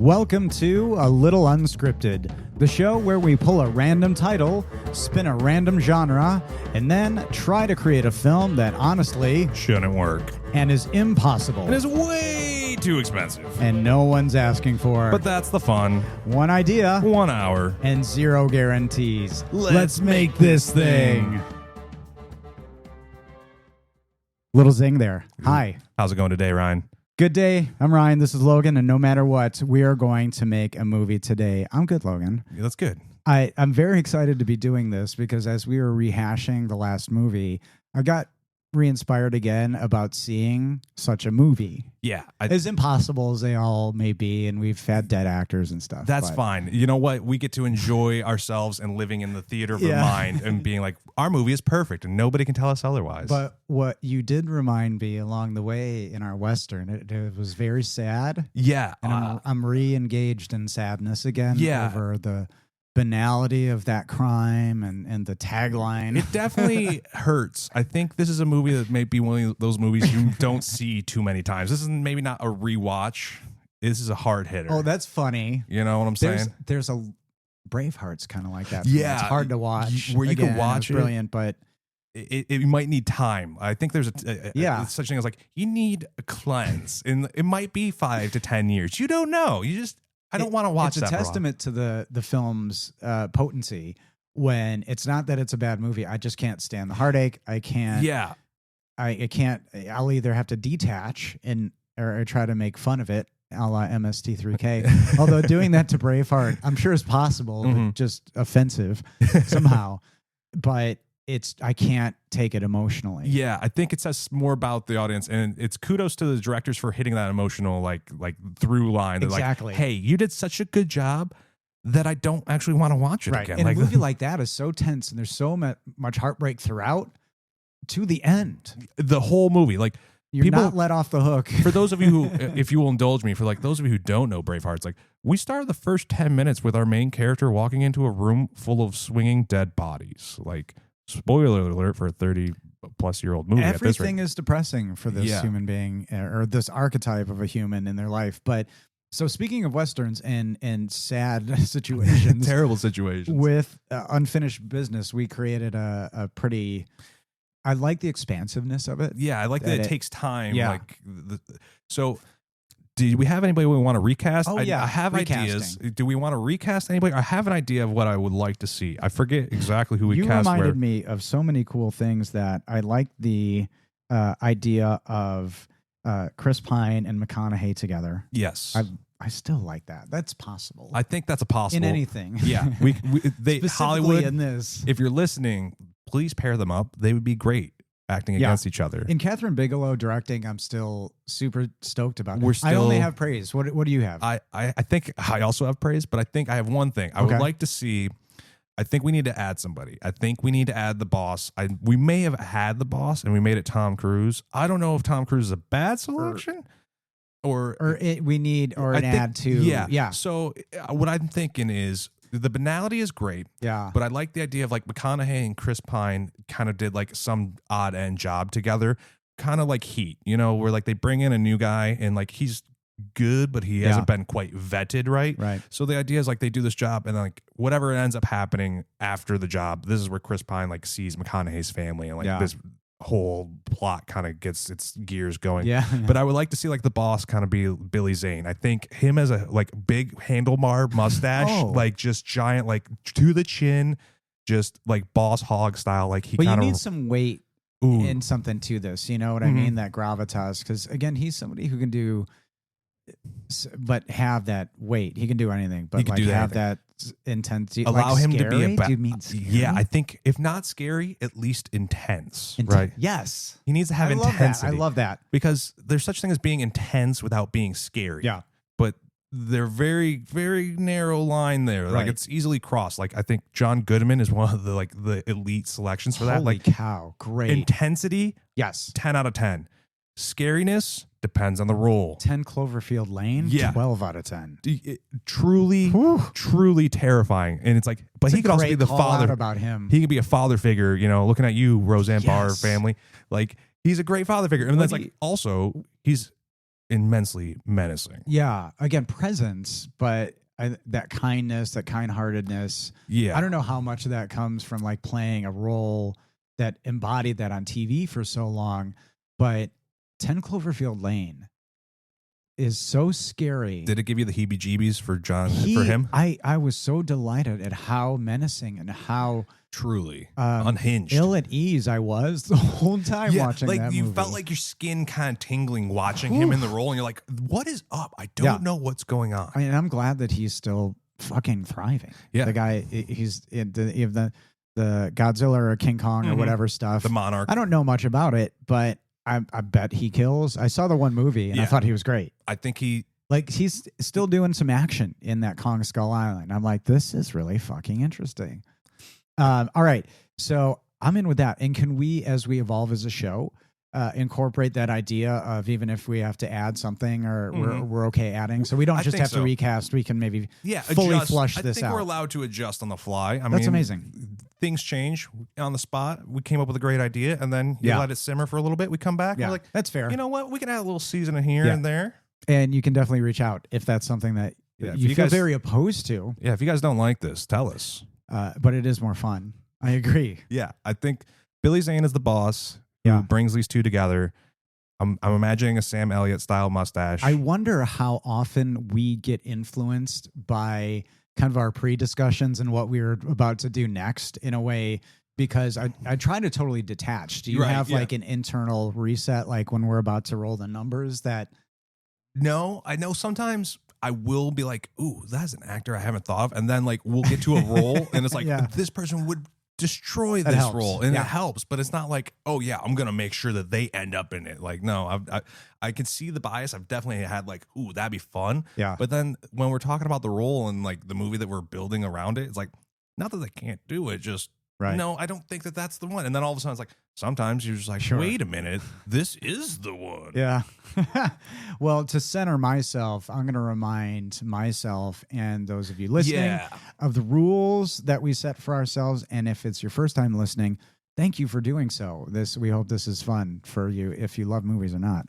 Welcome to A Little Unscripted, the show where we pull a random title, spin a random genre, and then try to create a film that honestly shouldn't work and is impossible. It is way too expensive. And no one's asking for. But that's the fun. One idea. 1 hour. And zero guarantees. Let's make this thing. Little zing there. Hi. How's it going today, Ryan? Good day. I'm Ryan. This is Logan. And no matter what, we are going to make a movie today. I'm good, Logan. Yeah, that's good. I'm very excited to be doing this because as we were rehashing the last movie, I got re-inspired again about seeing such a movie. Yeah. As impossible as they all may be, and we've had dead actors and stuff. That's fine. You know what? We get to enjoy ourselves and living in the theater of our mind and being like, our movie is perfect and nobody can tell us otherwise. But what you did remind me along the way in our Western, it was very sad. Yeah. And I'm re-engaged in sadness again over the banality of that crime and the tagline. It definitely hurts. I think this is a movie that may be one of those movies you don't see too many times. This is maybe not a rewatch. This is a hard hitter. Oh, that's funny. You know what I'm saying? There's a Braveheart's kind of like that. Yeah. It's hard to watch. Where you can watch it. Brilliant, but it might need time. I think there's such thing as like you need a cleanse, and it might be 5 to 10 years. You don't know. I don't want to watch that. It's a testament to the film's potency when it's not that it's a bad movie. I just can't stand the heartache. I can't. Yeah. I can't. I'll either have to detach or try to make fun of it, a la MST3K. Although doing that to Braveheart, I'm sure is possible, but just offensive somehow. But I can't take it emotionally. Yeah, I think it says more about the audience, and it's kudos to the directors for hitting that emotional like through line. They're exactly. Like, hey, you did such a good job that I don't actually want to watch it again. And a movie like that is so tense, and there's so much heartbreak throughout to the end. The whole movie, like you're not let off the hook. For those of you who, if you will indulge me, for like those of you who don't know Braveheart, it's like we started the first 10 minutes with our main character walking into a room full of swinging dead bodies, like. Spoiler alert for a 30-plus-year-old movie. Everything is depressing for this human being or this archetype of a human in their life. But so speaking of Westerns and sad situations, terrible situations with unfinished business, we created a pretty. I like the expansiveness of it. Yeah, I like that it takes time. Yeah. So. Do we have anybody we want to recast? Oh, I have ideas. Do we want to recast anybody? I have an idea of what I would like to see. I forget exactly who we cast. You reminded me of so many cool things that I like the idea of Chris Pine and McConaughey together. Yes. I still like that. That's possible. I think that's a possible. In anything. Yeah. Hollywood, in this. If you're listening, please pair them up. They would be great. Acting against each other. In Catherine Bigelow directing, I'm still super stoked about it. I only have praise. What do you have? I think I also have praise, but I think I have one thing. I would like to see, I think we need to add somebody. I think we need to add the boss. We may have had the boss and we made it Tom Cruise. I don't know if Tom Cruise is a bad selection add to. Yeah. So what I'm thinking is, the banality is great, but I like the idea of like McConaughey and Chris Pine kind of did like some odd end job together, kind of like Heat, where like they bring in a new guy and like he's good, but he hasn't been quite vetted right. So the idea is like they do this job and like whatever ends up happening after the job, this is where Chris Pine like sees McConaughey's family and like this whole plot kind of gets its gears going. But I would like to see like the boss kind of be Billy Zane. I think him as a like big handlebar mustache, like just giant, like to the chin, just like boss hog style. Like he kind of need some weight in something to this. You know what I mean? That gravitas. Because again, he's somebody who can do, but have that weight. He can do anything, but like have that intensity. Allow him to be Do you mean scary? Yeah, I think if not scary, at least intense. Right? Yes. He needs to have intensity. I love that. Because there's such thing as being intense without being scary. Yeah. But they're very, very narrow line there. Like it's easily crossed. Like I think John Goodman is one of the elite selections for that. Holy Like cow, great. Intensity, yes. 10 out of 10. Scariness depends on the role. 10 Cloverfield Lane, 12 out of 10. Truly terrifying. And it's like, but he could also be the father. About him. He could be a father figure, looking at you, Roseanne Barr family. Like, he's a great father figure. And that's like, also, he's immensely menacing. Yeah. Again, presence, but that kindness, that kind-heartedness. Yeah. I don't know how much of that comes from like playing a role that embodied that on TV for so long, but 10 Cloverfield Lane is so scary. Did it give you the heebie-jeebies for him? I was so delighted at how menacing and how truly unhinged, ill at ease I was the whole time watching like that you movie. Felt like your skin kind of tingling watching him in the role, and you're like, what is up? I don't know what's going on. I mean, I'm glad that he's still fucking thriving. Yeah. The guy, he's in the Godzilla or King Kong or whatever stuff. The Monarch. I don't know much about it, but I bet he kills. I saw the one movie and I thought he was great. I think he's still doing some action in that Kong Skull Island. I'm like, this is really fucking interesting. All right. So I'm in with that. And can we, as we evolve as a show, incorporate that idea of even if we have to add something or we're okay adding? So we don't just have to recast. We can maybe fully flush this out. I think we're allowed to adjust on the fly. That's amazing. Things change on the spot. We came up with a great idea, and then you let it simmer for a little bit. We come back. And we're like, that's fair. You know what? We can add a little seasoning here and there. And you can definitely reach out if that's something that you feel very opposed to. Yeah, if you guys don't like this, tell us. But it is more fun. I agree. Yeah, I think Billy Zane is the boss who brings these two together. I'm imagining a Sam Elliott style mustache. I wonder how often we get influenced by kind of our pre-discussions and what we were about to do next in a way, because I try to totally detach. Do you have like an internal reset, like when we're about to roll the numbers that... No, I know sometimes I will be like, ooh, that's an actor I haven't thought of. And then like we'll get to a role and it's like, this person would destroy this role. And it helps, but it's not like, oh yeah, I'm going to make sure that they end up in it. Like, no, I can see the bias. I've definitely had like, ooh, that'd be fun. Yeah. But then when we're talking about the role and like the movie that we're building around it, it's like, not that they can't do it, just no, I don't think that that's the one. And then all of a sudden it's like, sometimes you're just like, wait a minute, this is the one. Yeah. Well, to center myself, I'm going to remind myself and those of you listening of the rules that we set for ourselves. And if it's your first time listening, thank you for doing so. We hope this is fun for you if you love movies or not.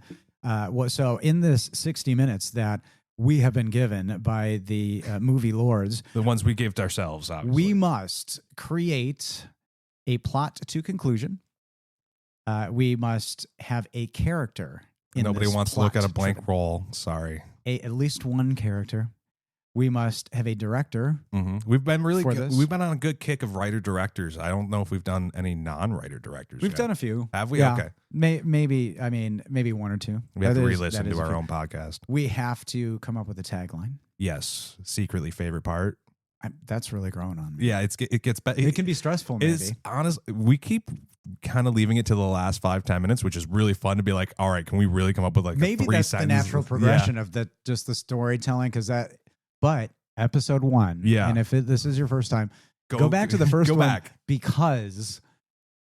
So in this 60 minutes that we have been given by the movie lords, the ones we gave to ourselves, obviously, we must create a plot to conclusion. We must have a character. Nobody wants to look at a blank roll. Sorry. At least one character. We must have a director. Mm-hmm. We've been we've been on a good kick of writer directors. I don't know if we've done any non-writer directors. We've done a few. Have we? Yeah. Okay. Maybe one or two. We have to re-listen to our own podcast. We have to come up with a tagline. Yes. Secretly favorite part. That's really growing on me. Yeah, it gets better. It can be stressful, maybe. Honestly, we keep kind of leaving it to the last 5-10 minutes, which is really fun to be like, all right, can we really come up with like maybe that's the natural progression of just the storytelling, but episode 1. Yeah. And if this is your first time, go back to the first one because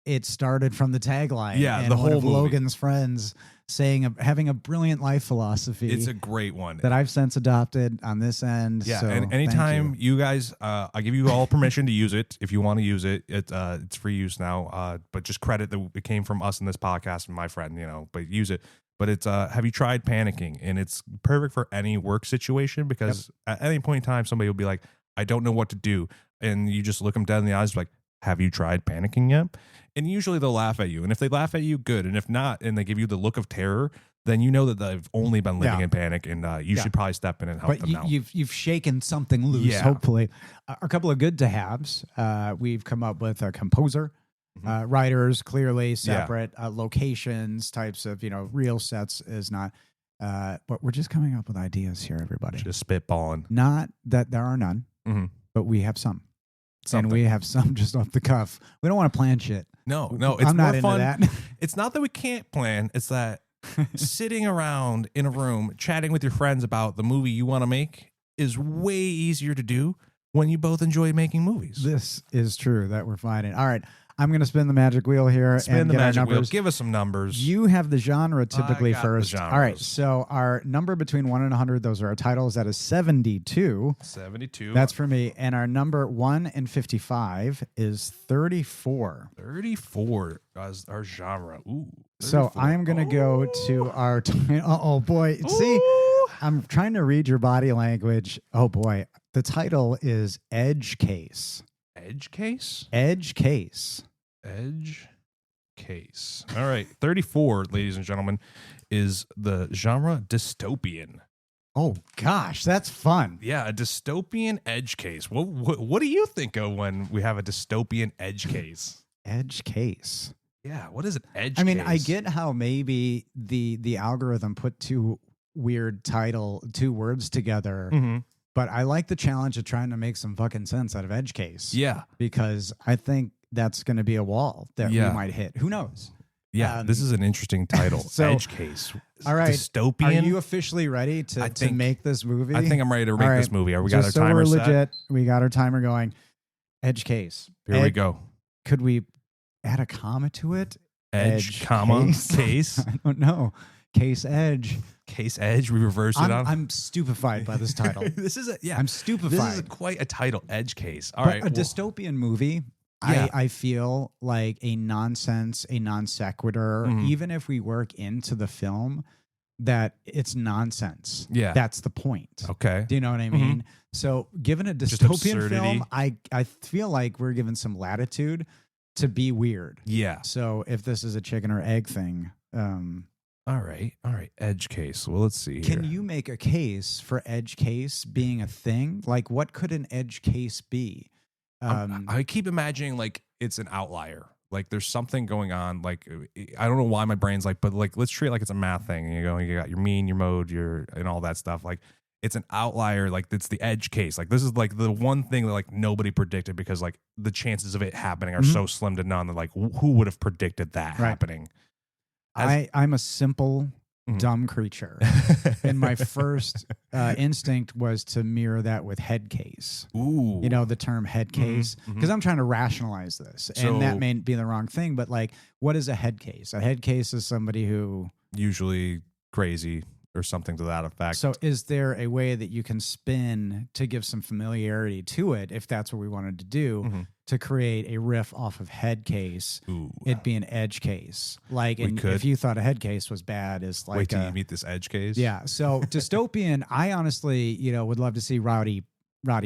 it started from the tagline. Yeah, and the whole movie. Logan's friends having a brilliant life philosophy. It's a great one that I've since adopted on this end. Yeah, so and anytime you guys, I give you all permission to use it if you want to use it. It's free use now. But just credit that it came from us in this podcast and my friend, but use it. But it's have you tried panicking? And it's perfect for any work situation because at any point in time somebody will be like, I don't know what to do, and you just look them dead in the eyes like, have you tried panicking yet? And usually they'll laugh at you. And if they laugh at you, good. And if not, and they give you the look of terror, then you know that they've only been living in panic, and you should probably step in and help them out. You've shaken something loose, hopefully. A couple of good to haves. We've come up with a composer, writers, clearly separate, locations, types of, real sets is not. But we're just coming up with ideas here, everybody. Just spitballing. Not that there are none, but we have some. And we have some just off the cuff. We don't want to plan shit. No, it's I'm more not fun. Into that. It's not that we can't plan. It's that sitting around in a room chatting with your friends about the movie you want to make is way easier to do when you both enjoy making movies. This is true that we're finding. All right. I'm going to spin the magic wheel here. Spin the magic wheel. Give us some numbers. You have the genre typically first. All right. So our number between 1 and 100, those are our titles. That is 72. 72. That's for me. And our number 1 and 55 is 34. 34 as our genre. Ooh. 34. So I'm going to go to our... oh, boy. Ooh. See, I'm trying to read your body language. Oh, boy. The title is Edge Case. Edge Case? Edge Case. Edge Case. All right. 34, ladies and gentlemen, is the genre dystopian. Oh, gosh, that's fun. Yeah, a dystopian edge case. What do you think of when we have a dystopian edge case? Edge case. Yeah, what is an edge case? I mean, I get how maybe the algorithm put two words together, but I like the challenge of trying to make some fucking sense out of edge case. Yeah. Because I think that's going to be a wall that we might hit. Who knows? Yeah, this is an interesting title. So, edge case. All right. Dystopian. Are you officially ready to make this movie? I think I'm ready to make this movie. We got our so timer we're set? legit. We got our timer going. Edge case. Here we go. Could we add a comma to it? Edge comma, case? I don't know. Case edge. Case edge. We reverse it on. I'm stupefied by this title. I'm stupefied. This is quite a title. Edge case. All but right. A dystopian movie. Yeah. I feel like a nonsense, a non sequitur. Even if we work into the film that it's nonsense. Yeah. That's the point. Okay. Do you know what I mean? So given a dystopian film, I feel like we're given some latitude to be weird. Yeah. So if this is a chicken or egg thing, all right. Edge case. Well, let's see. Can you make a case for edge case being a thing? Like, what could an edge case be? I keep imagining like it's an outlier. Like there's something going on. Like I don't know why my brain's like, but like let's treat it like it's a math thing. You got your mean, your mode, and all that stuff. Like it's an outlier. Like it's the edge case. Like this is like the one thing that like nobody predicted because like the chances of it happening are so slim to none that like who would have predicted that happening? I'm a simple, dumb creature. And my first instinct was to mirror that with head case. Ooh. You know, the term head case. Because I'm trying to rationalize this. And that may be the wrong thing. But like, what is a head case? A head case is somebody who... usually crazy or something to that effect. So is there a way that you can spin to give some familiarity to it, if that's what we wanted to do, to create a riff off of head case? Ooh. It'd be an edge case. Like, if you thought a head case was bad, is like... Wait till you meet this edge case. Yeah. So dystopian, I honestly, would love to see Roddy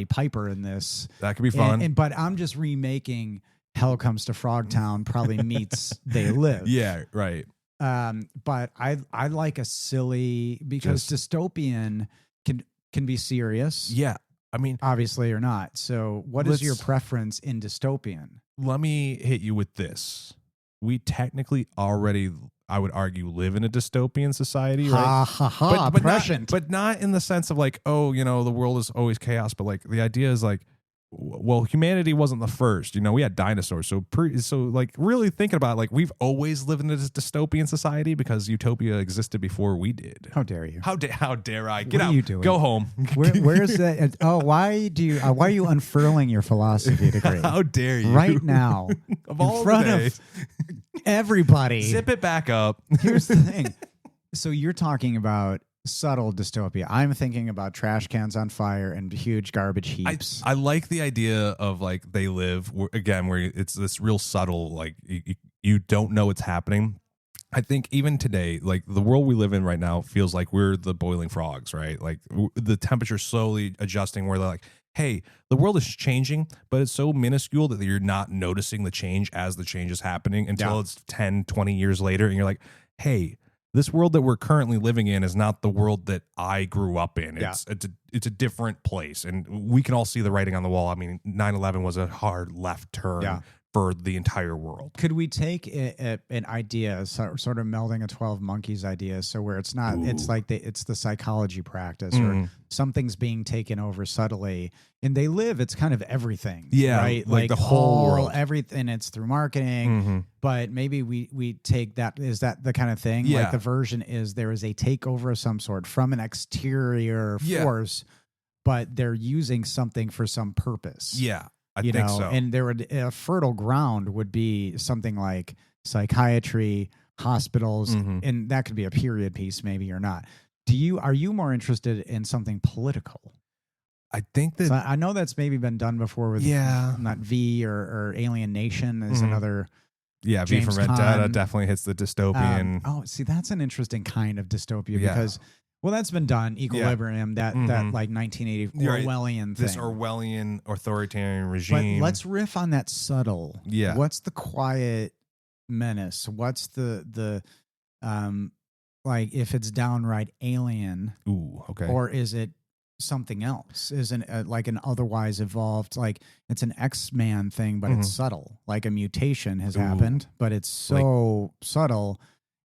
Piper in this. That could be fun. But I'm just remaking Hell Comes to Frogtown probably meets They Live. Yeah, right. But I like a silly, because dystopian can be serious. Yeah. I mean, obviously or not. So what is your preference in dystopian? Let me hit you with this. We technically already, I would argue, live in a dystopian society, right? But not in the sense of like, oh, the world is always chaos. But like the idea is like, well, humanity wasn't the first. We had dinosaurs. So like really thinking about it, like we've always lived in a dystopian society because utopia existed before we did. How dare you? How dare I? Get what out. Are you doing? Go home. Where is that? Oh, why are you unfurling your philosophy degree? How dare you? Right now, of in front of everybody. Zip it back up. Here's the thing. So you're talking about subtle dystopia. I'm thinking about trash cans on fire and huge garbage heaps. I like the idea of like They Live where it's this real subtle, like you don't know what's happening. I think even today, like the world we live in right now feels like we're the boiling frogs, right? Like the temperature slowly adjusting where they're like, hey, the world is changing, but it's so minuscule that you're not noticing the change as the change is happening until it's 10, 20 years later. And you're like, hey, this world that we're currently living in is not the world that I grew up in. It's a different place. And we can all see the writing on the wall. I mean, 9/11 was a hard left turn for the entire world. Could we take an idea, sort of melding a 12 Monkeys idea, so where it's not, it's like it's the psychology practice or something's being taken over subtly, and They Live, it's kind of everything. Yeah, right? like the whole world. Everything, it's through marketing, but maybe we take that, is that the kind of thing? Yeah. Like the version is there is a takeover of some sort from an exterior force, but they're using something for some purpose. Yeah. I think so. And there would a fertile ground would be something like psychiatry, hospitals, and that could be a period piece maybe or not. Are you more interested in something political? I think that I know that's maybe been done before with not V or Alien Nation is another. Yeah, James V from Vendetta definitely hits the dystopian. See, that's an interesting kind of dystopia because, well, that's been done. Equilibrium, that like 1980 Orwellian thing. This Orwellian authoritarian regime. But let's riff on that subtle. Yeah. What's the quiet menace? What's the like if it's downright alien? Ooh, okay. Or is it something else? Isn't like an otherwise evolved, like it's an X-Man thing, but it's subtle, like a mutation has happened, but it's so subtle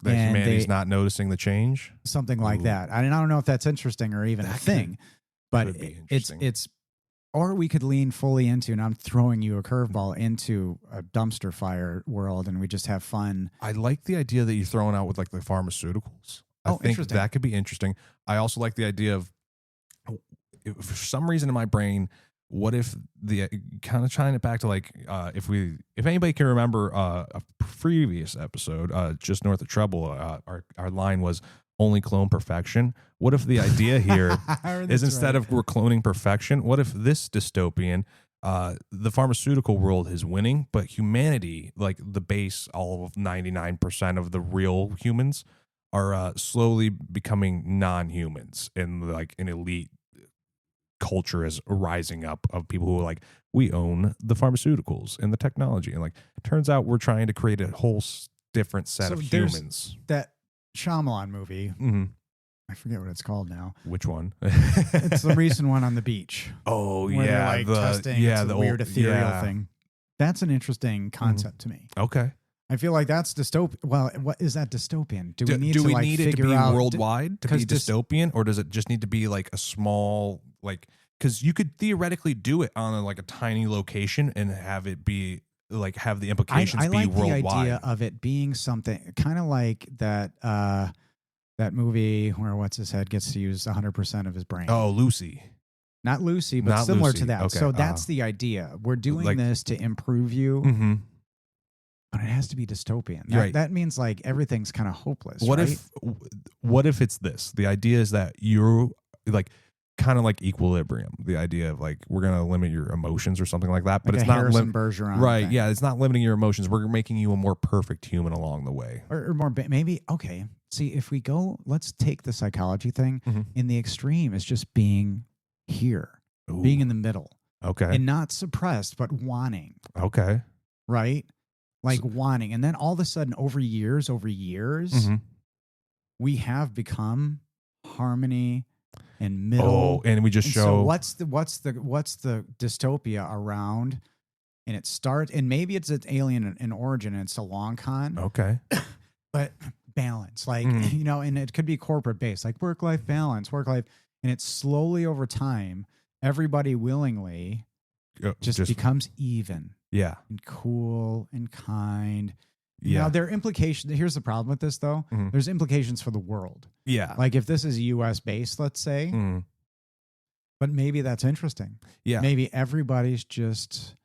that humanity's not noticing the change, something like that. I don't know if that's interesting or even a thing, but it's or we could lean fully into, and I'm throwing you a curveball, into a dumpster fire world and we just have fun. I like the idea that you're throwing out with like the pharmaceuticals. I think that could be interesting. I also like the idea of, for some reason in my brain, what if the kind of tying it back to like if anybody can remember a previous episode, just north of Trouble, our line was only clone perfection. What if the idea here is instead of we're cloning perfection, what if this dystopian, the pharmaceutical world is winning, but humanity, like the base, all of 99% of the real humans, are slowly becoming non-humans, and like an elite culture is rising up of people who are like, we own the pharmaceuticals and the technology, and like it turns out we're trying to create a whole different set of humans. That Shyamalan movie, I forget what it's called now. Which one? It's the recent one on the beach. Oh, where yeah, they're, like, testing the weird ethereal thing. That's an interesting concept to me. Okay. I feel like that's dystopian. Well, what is that dystopian? Do we need it to be worldwide to be dystopian, or does it just need to be like a small, like, because you could theoretically do it on a tiny location and have it be like have the implications be worldwide. I like the idea of it being something kind of like that that movie where what's his head gets to use 100% of his brain. Oh, Lucy. Not Lucy, but similar to that. Okay. So that's the idea. We're doing this to improve you. But it has to be dystopian. That means like everything's kind of hopeless. What if it's this? The idea is that you're like kind of like Equilibrium. The idea of like we're gonna limit your emotions or something like that. But like it's not Harrison Bergeron right. thing. Yeah, it's not limiting your emotions. We're making you a more perfect human along the way, or more maybe. Okay, see if we go. Let's take the psychology thing. In the extreme is just being here, being in the middle. Okay, and not suppressed, but wanting. Okay, right. Like wanting, and then all of a sudden, over years, we have become harmony and middle. Oh, and we just show. So what's the dystopia around? And it starts, and maybe it's an alien in origin, and it's a long con. Okay, but balance, like and it could be corporate based, like work-life balance, and it's slowly over time, everybody willingly just becomes even. Yeah. And cool and kind. Yeah. Now, there are implications. Here's the problem with this, though. There's implications for the world. Yeah. Like if this is US based, let's say, but maybe that's interesting. Yeah. Maybe everybody's just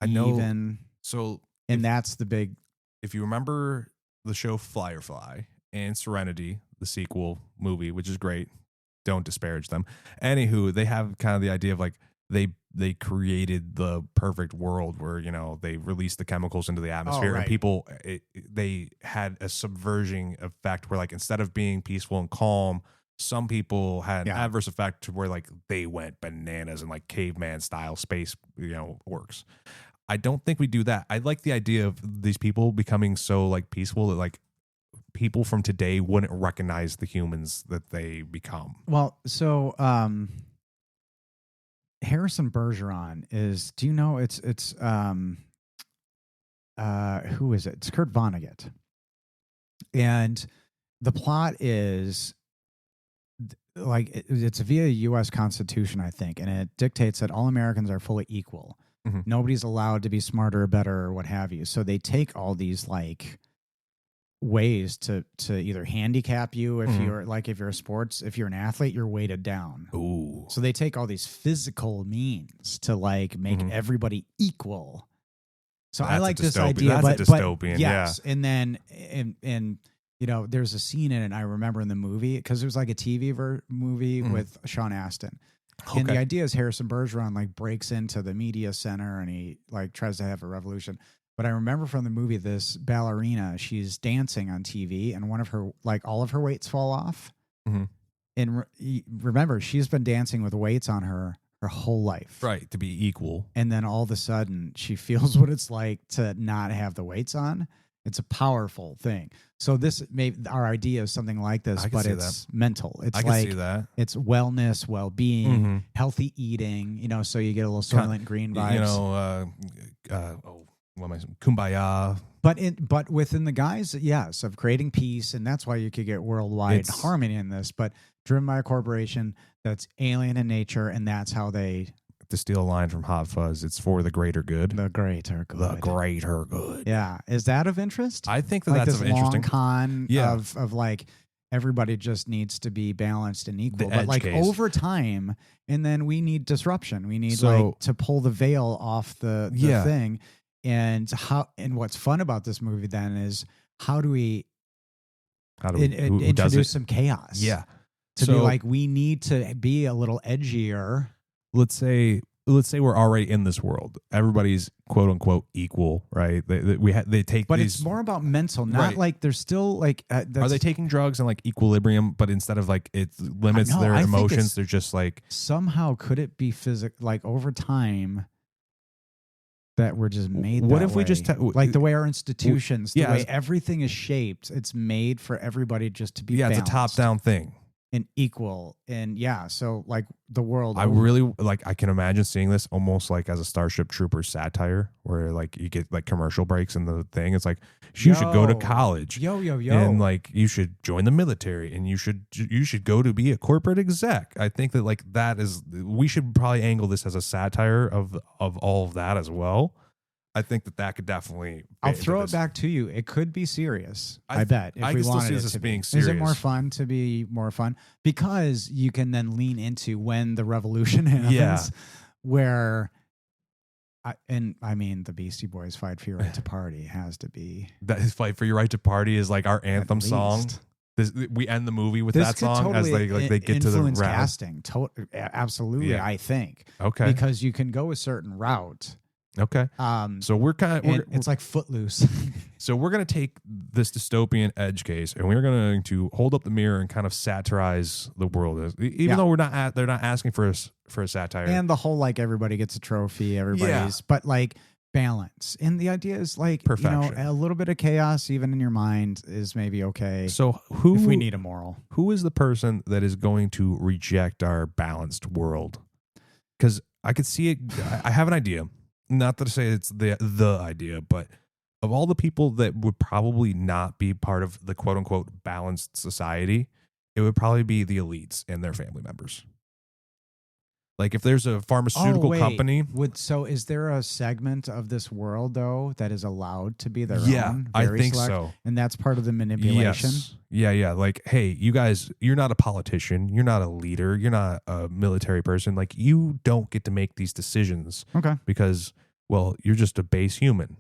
even. So, that's the big. If you remember the show Firefly and Serenity, the sequel movie, which is great, don't disparage them. Anywho, they have kind of the idea of like, they created the perfect world where, they released the chemicals into the atmosphere and people, they had a subverging effect where like, instead of being peaceful and calm, some people had an adverse effect to where like they went bananas and like caveman style space, works. I don't think we do that. I like the idea of these people becoming so like peaceful that like people from today wouldn't recognize the humans that they become. Well, so, Harrison Bergeron is. Do you know it's who is it? It's Kurt Vonnegut, and the plot is like it's via U.S. Constitution, I think, and it dictates that all Americans are fully equal. Nobody's allowed to be smarter or better or what have you. So they take all these like ways to either handicap you if you're like, if you're an athlete, you're weighted down. Ooh. So they take all these physical means to like make everybody equal. So I like this idea. That's a dystopian. Yes. And then, and you know, there's a scene in it I remember in the movie, because it was like a TV movie with Sean Astin. Okay. And the idea is Harrison Bergeron like breaks into the media center and he like tries to have a revolution. But I remember from the movie, this ballerina, she's dancing on TV and one of her, like all of her weights fall off. And remember, she's been dancing with weights on her whole life. Right. To be equal. And then all of a sudden she feels what it's like to not have the weights on. It's a powerful thing. So our idea is something like this, but it's mental. It's I can see that. It's wellness, well-being, healthy eating, you know, so you get a little Soylent Green vibes. You know, kumbaya. But within the guise, yes, of creating peace, and that's why you could get worldwide harmony in this, but driven by a corporation that's alien in nature, and that's how they... To steal a line from Hot Fuzz, it's for the greater good. The greater good. The greater good. Yeah. Is that of interest? I think like that's this interesting. Long con of like everybody just needs to be balanced and equal. But like over time, and then we need disruption. We need like to pull the veil off the thing. And what's fun about this movie then is how do we introduce some chaos? Yeah. To be like, we need to be a little edgier. Let's say we're already in this world. Everybody's quote unquote equal, right? They take, but it's more about mental, not like there's still like. Are they taking drugs and like equilibrium? But instead of like it limits their emotions, they're just like somehow could it be physical? Like over time, that we're just made. What that if way. We just like the way our institutions, the way everything is shaped? It's made for everybody just to be. Yeah, balanced. It's a top down thing. And equal, and so like the world. I really like. I can imagine seeing this almost like as a Starship Troopers satire, where like you get like commercial breaks in the thing. It's like you should go to college, and like you should join the military, and you should go to be a corporate exec. I think that like that is, we should probably angle this as a satire of all of that as well. I think that could definitely. I'll throw it back to you. It could be serious. I bet. If we wanted it to be serious. Is it more fun to be more fun? Because you can then lean into when the revolution happens, where, the Beastie Boys' "Fight for Your Right to Party" has to be. That his "Fight for Your Right to Party" is like our anthem song. We end the movie with that song totally as they get to the round. Casting. Absolutely, I think. Okay. Because you can go a certain route. Okay. So we're it's like Footloose. So we're going to take this dystopian edge case, and we're going to hold up the mirror and kind of satirize the world, even though they're not asking for a satire. And the whole like everybody gets a trophy, but like balance. And the idea is like perfection. A little bit of chaos, even in your mind, is maybe okay. So if we need a moral, who is the person that is going to reject our balanced world? Because I could see it. I have an idea. Not to say it's the idea, but of all the people that would probably not be part of the quote unquote balanced society, it would probably be the elites and their family members. Like if there's a pharmaceutical company. So is there a segment of this world though that is allowed to be their own? Yeah, I think so. And that's part of the manipulation? Yes. Yeah. Like, hey, you guys, you're not a politician. You're not a leader. You're not a military person. Like you don't get to make these decisions. Okay. Because, well, you're just a base human.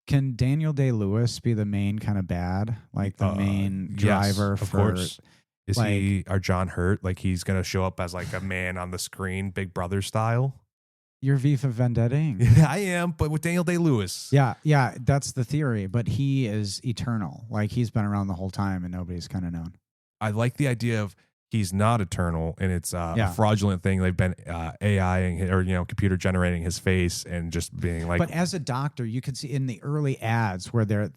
Can Daniel Day-Lewis be the main kind of bad? Like the main driver of course. Is he our John Hurt? Like he's going to show up as like a man on the screen, Big Brother style? You're V for Vendetta-ing. Yeah, I am, but with Daniel Day-Lewis. Yeah, that's the theory. But he is eternal. Like he's been around the whole time and nobody's kind of known. I like the idea of he's not eternal and it's a fraudulent thing. They've been AIing or computer generating his face and just being like. But as a doctor, you can see in the early ads where there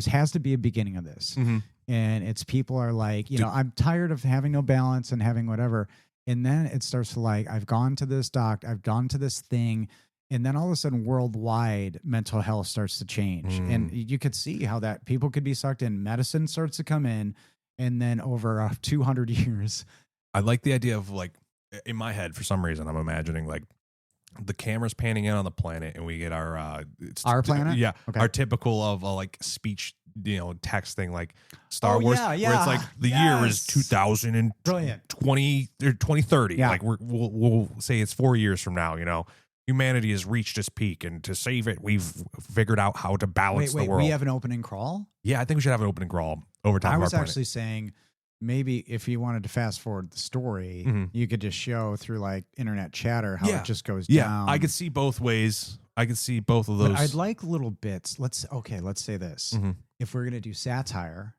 has to be a beginning of this. Mm-hmm. And it's people are like, I'm tired of having no balance and having whatever. And then it starts to like, I've gone to this doctor, I've gone to this thing. And then all of a sudden worldwide mental health starts to change. And you could see how that people could be sucked in. Medicine starts to come in. And then over 200 years. I like the idea of like, in my head, for some reason, I'm imagining like the camera's panning in on the planet and we get our planet? Yeah. Okay. Our typical of like speech texting like Star Wars, where it's like the year is 2020 or 2030. Yeah. Like we'll say it's 4 years from now. Humanity has reached its peak, and to save it, we've figured out how to balance the world. We have an opening crawl? Yeah, I think we should have an opening crawl over top of our planet. I was actually saying maybe if you wanted to fast forward the story, you could just show through like internet chatter how it just goes down. I could see both ways. I could see both of those. But I'd like little bits. Let's say this. If we're going to do satire,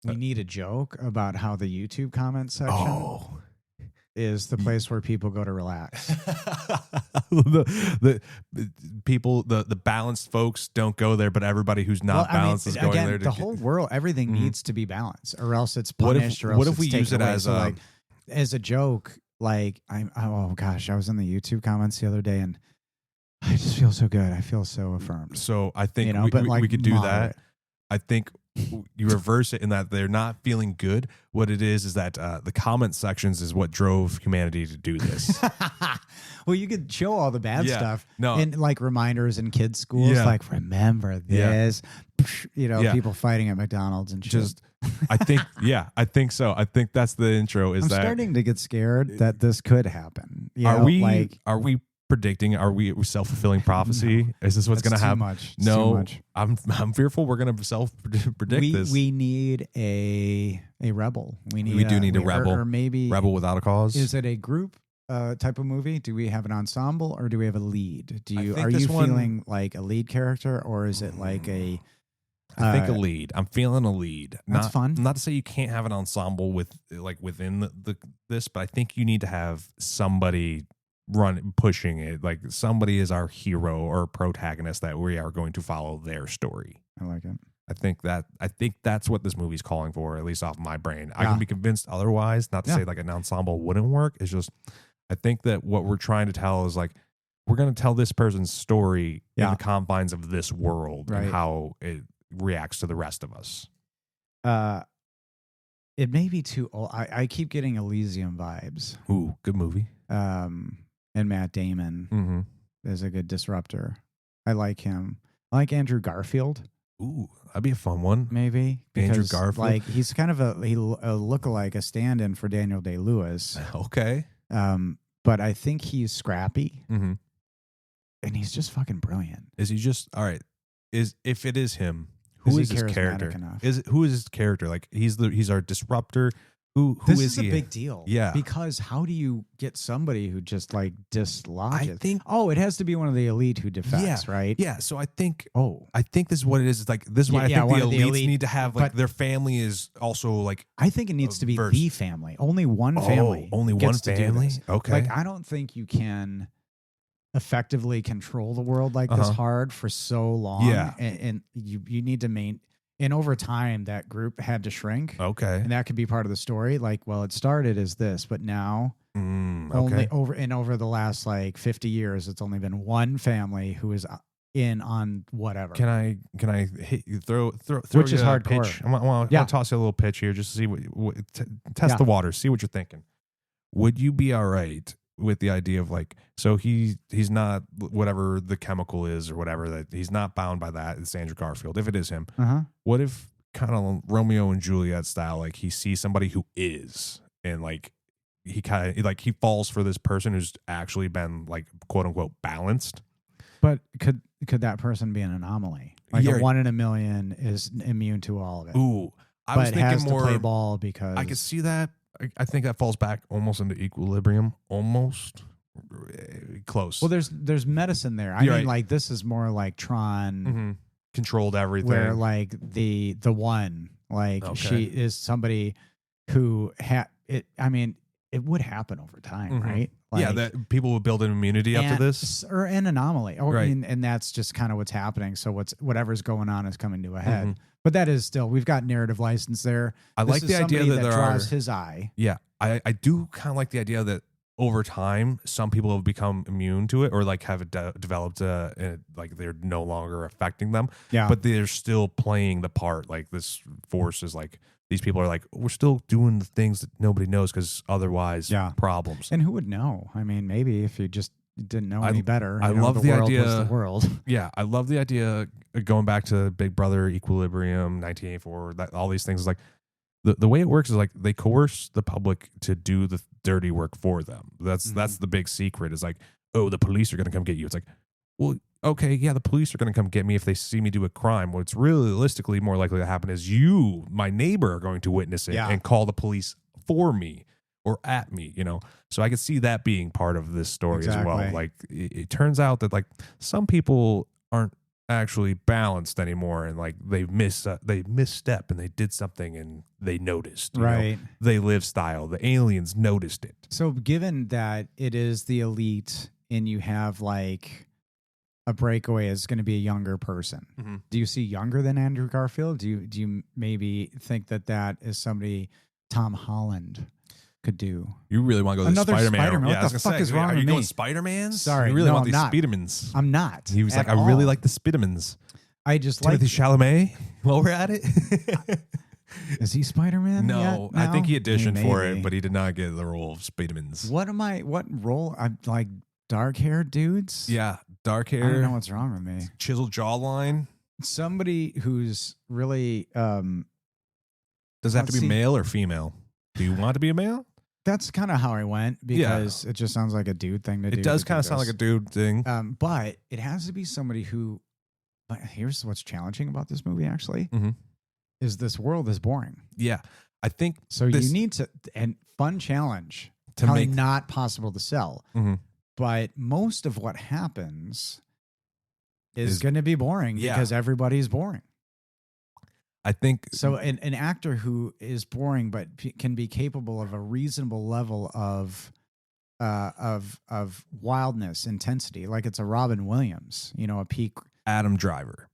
we need a joke about how the YouTube comment section is the place where people go to relax. the people, the balanced folks don't go there, but everybody who's not balanced is going there. The whole world, everything needs to be balanced, or else it's punished. What if we use it as a joke? Like I was in the YouTube comments the other day, and I just feel so good. I feel so affirmed. So I think we could do that. I think you reverse it in that they're not feeling good. What it is that the comment sections is what drove humanity to do this. Well, you could show all the bad stuff and like reminders in kids' schools, like remember this. People fighting at McDonald's and shit. I think so. I think that's the intro. I'm starting to get scared that this could happen. Are we predicting? Are we self-fulfilling prophecy? No. Is this what's going to happen? Too much. I'm fearful we're going to self-predict this. We need a rebel. We do need a rebel, or maybe rebel without a cause. Is it a group type of movie? Do we have an ensemble or do we have a lead? Are you feeling like a lead character, or is it like a? I think a lead. I'm feeling a lead. That's fun. Not to say you can't have an ensemble within this, but I think you need to have somebody pushing it. Like somebody is our hero or protagonist that we are going to follow their story. I like it. I think that's what this movie's calling for, at least off my brain. I can be convinced otherwise. Not to say like an ensemble wouldn't work. It's just I think that what we're trying to tell is like we're going to tell this person's story in the confines of this world and how it reacts to the rest of us. It may be too old. I keep getting Elysium vibes. Ooh, good movie. And Matt Damon is a good disruptor. I like him. I like Andrew Garfield. Ooh, that'd be a fun one. Maybe Andrew Garfield. Like he's kind of a lookalike, a stand-in for Daniel Day-Lewis. Okay. But I think he's scrappy, and he's just fucking brilliant. Is he just all right? If it is him, who is his character? Who is his character? Like he's our disruptor. Who this is he? A big deal. Yeah. Because how do you get somebody who just like dislodges? I think it has to be one of the elite who defects, right? Yeah. So I think this is what it is. It's like this is why I think the elites need to have like their family is also like I think it needs to be the family. Only one family. Only one family. Okay. Like I don't think you can effectively control the world like this hard for so long. Yeah. And you need to maintain. And over time, that group had to shrink. Okay. And that could be part of the story. Like, well, it started as this, but now only over the last like 50 years, it's only been one family who is in on whatever. Can I hit you, throw which is hardcore. Pitch? I want to toss you a little pitch here just to see test the water, see what you're thinking. Would you be all right with the idea of like, so he's not whatever the chemical is or whatever, that he's not bound by that. It's Andrew Garfield. If it is him, what if kind of Romeo and Juliet style, like he sees somebody who is, and like he kind of like he falls for this person who's actually been like quote unquote balanced. But could that person be an anomaly? Like a 1 in a million is immune to all of it. Ooh, I was thinking has more to play ball because I could see that. I think that falls back almost into equilibrium, almost close. Well, there's medicine there. I mean, like this is more like Tron controlled everything. Where like the one, like she is somebody who it. I mean, it would happen over time, right? Like, that people would build an immunity after this, or an anomaly, and that's just kind of what's happening. So whatever's going on is coming to a head. But that is still, we've got narrative license there. I like the idea that there draws his eye. Yeah, I do kind of like the idea that over time, some people have become immune to it, or like have developed like they're no longer affecting them. Yeah, but they're still playing the part. Like this force is like, these people are like, we're still doing the things that nobody knows because otherwise problems. And who would know? I mean, maybe if you just didn't know any better. I love the idea. Was the world. Yeah, I love the idea going back to Big Brother, Equilibrium, 1984. All these things, like the way it works is like they coerce the public to do the dirty work for them. That's the big secret. Is like, oh, the police are going to come get you. It's like, well, okay, yeah, the police are going to come get me if they see me do a crime. What's realistically more likely to happen is you, my neighbor, are going to witness it and call the police for me or at me, you know? So I could see that being part of this story as well. Like, it turns out that, like, some people aren't actually balanced anymore, and, like, they misstep and they did something and they noticed. You know? They live style. The aliens noticed it. So given that it is the elite and you have, like, a breakaway is going to be a younger person. Do you see younger than Andrew Garfield? Do you maybe think that is somebody Tom Holland could do? You really want to go to Spider-Man? Yeah, what the fuck is wrong with me? Are you going Spider-Man? Sorry, you really want I'm these not. Spidermans. I'm not. He was like, I really like the Spidermans. I just Timothy Chalamet. While we're at it, is he Spider-Man? No, I think he auditioned for it, but he did not get the role of Spidermans. What role? I'm like dark-haired dudes. Yeah, dark hair. I don't know what's wrong with me. Chiseled jawline. Somebody who's really. Does it have to be male or female? Do you want to be a male? That's kind of how I went, because it just sounds like a dude thing to do. It does kind of sound like a dude thing. But it has to be somebody who. But here's what's challenging about this movie, actually, is this world is boring. Yeah, I think so. You need to, and fun challenge to make not possible to sell. But most of what happens is going to be boring because everybody's boring. I think so. An actor who is boring but can be capable of a reasonable level of wildness, intensity, like it's a Robin Williams, you know, a peak. Adam Driver.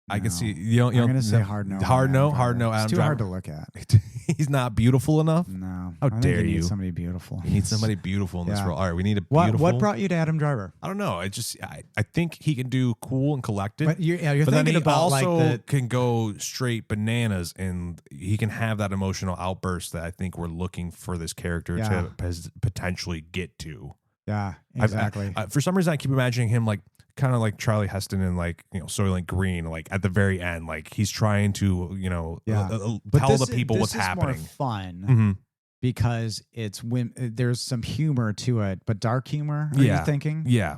No. I can see you. I'm going to say hard no. Hard no. Adam It's too Driver. hard to look at. He's not beautiful enough. No. How dare you? Need somebody beautiful. You need somebody beautiful in this role. All right, we need a beautiful. What brought you to Adam Driver? I don't know. I think he can do cool and collected. But you're but thinking then he about also like can go straight bananas, and he can have that emotional outburst that I think we're looking for this character to potentially get to. Yeah, exactly. For some reason, I keep imagining him like kind of like Charlie Heston in like, you know, Soylent Green, like at the very end, like he's trying to, you know, tell the people what's happening. More fun because there's some humor to it, but dark humor. Are you thinking? Yeah.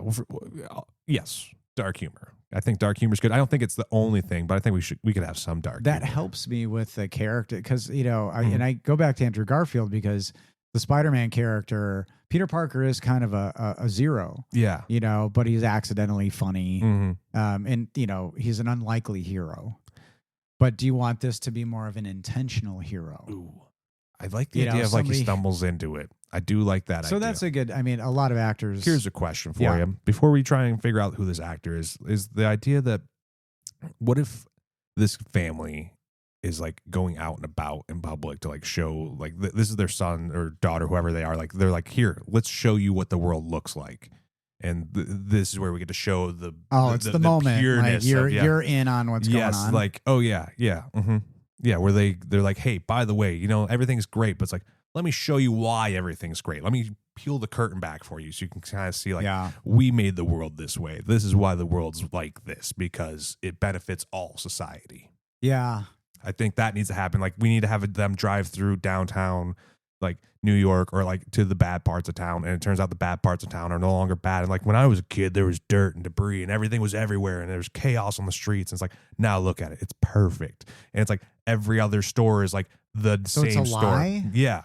Yes, dark humor. I think dark humor is good. I don't think it's the only thing, but I think we could have some dark. That humor. helps me with the character because, you know, and I go back to Andrew Garfield because the Spider-Man character, Peter Parker, is kind of a zero. Yeah. You know, but he's accidentally funny. And, you know, he's an unlikely hero. But do you want this to be more of an intentional hero? Ooh. I like the idea of like he stumbles into it. I do like that idea. So that's a good, I mean, a lot of actors. Here's a question for you. Before we try and figure out who this actor is the idea that what if this family is like going out and about in public to like show like this is their son or daughter, whoever they are, like they're like, here, let's show you what the world looks like, and this is where we get to show the moment like you're in on what's going on. Like where they're like, hey, by the way, you know, everything's great, but it's like, let me show you why everything's great. Let me peel the curtain back for you so you can kind of see like we made the world this way. This is why the world's like this, because it benefits all society. Yeah. I think that needs to happen. Like we need to have them drive through downtown, like New York, or like to the bad parts of town. And it turns out the bad parts of town are no longer bad. And like when I was a kid, there was dirt and debris and everything was everywhere and there was chaos on the streets. And it's like, now look at it. It's perfect. And it's like every other store is like the same store. Lie? Yeah.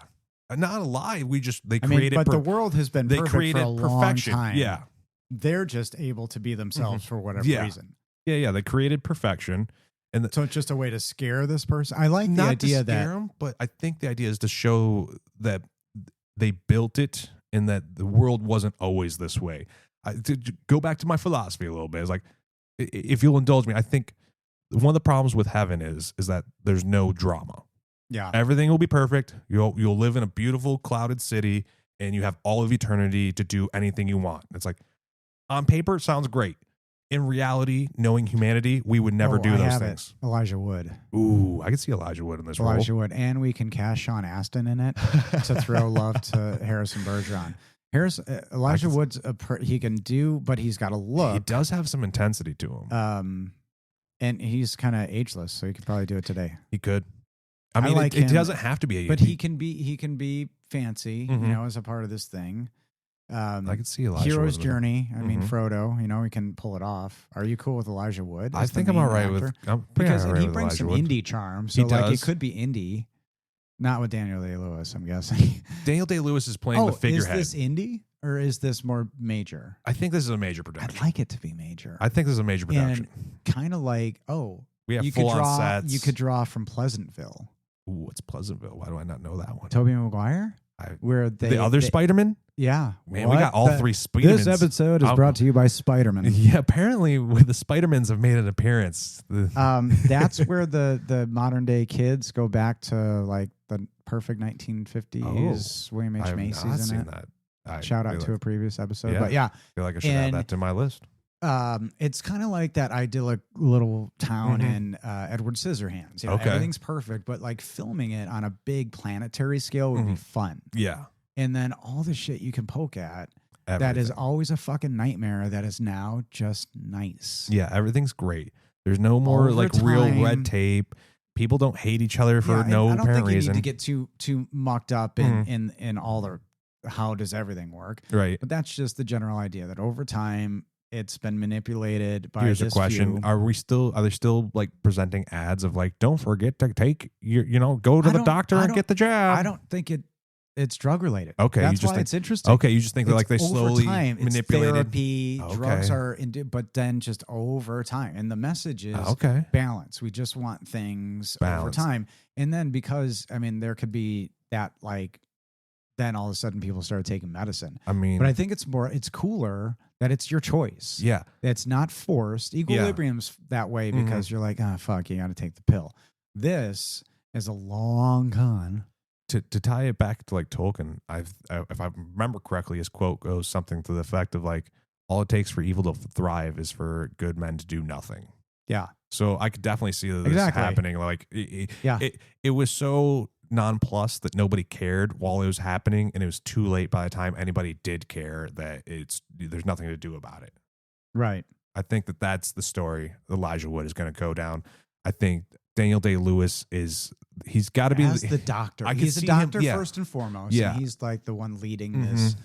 Not a lie. They created. But the world has been perfect for a long time. Yeah. They're just able to be themselves for whatever reason. Yeah. They created perfection. And so it's just a way to scare this person. I like the idea that, them, but I think the idea is to show that they built it and that the world wasn't always this way. To go back to my philosophy a little bit, it's like, if you'll indulge me, I think one of the problems with heaven is that there's no drama. Yeah, everything will be perfect. You'll live in a beautiful clouded city, and you have all of eternity to do anything you want. It's like on paper, it sounds great. In reality, knowing humanity, we would never do those things. Elijah Wood. Ooh, I could see Elijah Wood in this role. Elijah Wood. And we can cast Sean Astin in it to throw love to Harrison Bergeron. Elijah Wood's he can do, but he's got a look. He does have some intensity to him. And he's kind of ageless, so he could probably do it today. He could. I mean, it doesn't have to be. But he can be fancy, as a part of this thing. I could see Elijah Hero's Wood journey. I mean, Frodo. He can pull it off. Are you cool with Elijah Wood? I think I'm all right with. Because he brings some indie charm. So it could be indie. Not with Daniel Day-Lewis, I'm guessing. Daniel Day-Lewis is playing the figurehead. Is this indie or is this more major? I think this is a major production. I'd like it to be major. I think this is a major production. Kind of like, we have full-on sets. You could draw from Pleasantville. Ooh, what's Pleasantville? Why do I not know that one? Tobey Maguire? The other Spider-Man? Yeah. Man, we got all three Spider-Mans. This episode is brought to you by Spider-Man. Yeah, apparently the Spider-Mans have made an appearance. That's where the modern day kids go back to like the perfect 1950s. William H. Macy's in it. That. Shout out to a previous episode. Yeah, but yeah. I feel like I should add that to my list. It's kind of like that idyllic little town in Edward Scissorhands. Everything's perfect, but like filming it on a big planetary scale would be fun. Yeah. And then all the shit you can poke at that is always a fucking nightmare that is now just nice. Yeah, everything's great. There's no more real red tape. People don't hate each other for no apparent reason. I don't think you need to get too mucked up in all the how does everything work. Right. But that's just the general idea that over time it's been manipulated by Here's a question. Are they still like presenting ads of like, don't forget to take go to the doctor and get the jab? I don't think it's drug related. Okay. That's why it's interesting. Okay. You just think that they slowly manipulated. Therapy, drugs are, but then just over time. And the message is balance. We just want things over time. And then because, there could be that then all of a sudden people started taking medicine. But I think it's cooler that it's your choice. Yeah. It's not forced. Equilibrium's that way because you're like, fuck, you got to take the pill. This is a long con. To tie it back to like Tolkien, if I remember correctly, his quote goes something to the effect of like, all it takes for evil to thrive is for good men to do nothing. Yeah. So I could definitely see this happening. Like, it was so nonplussed that nobody cared while it was happening, and it was too late by the time anybody did care that there's nothing to do about it. Right. I think that's the story Elijah Wood is going to go down. I think Daniel Day-Lewis he's got to be the doctor. He's a doctor first and foremost. Yeah. And he's like the one leading this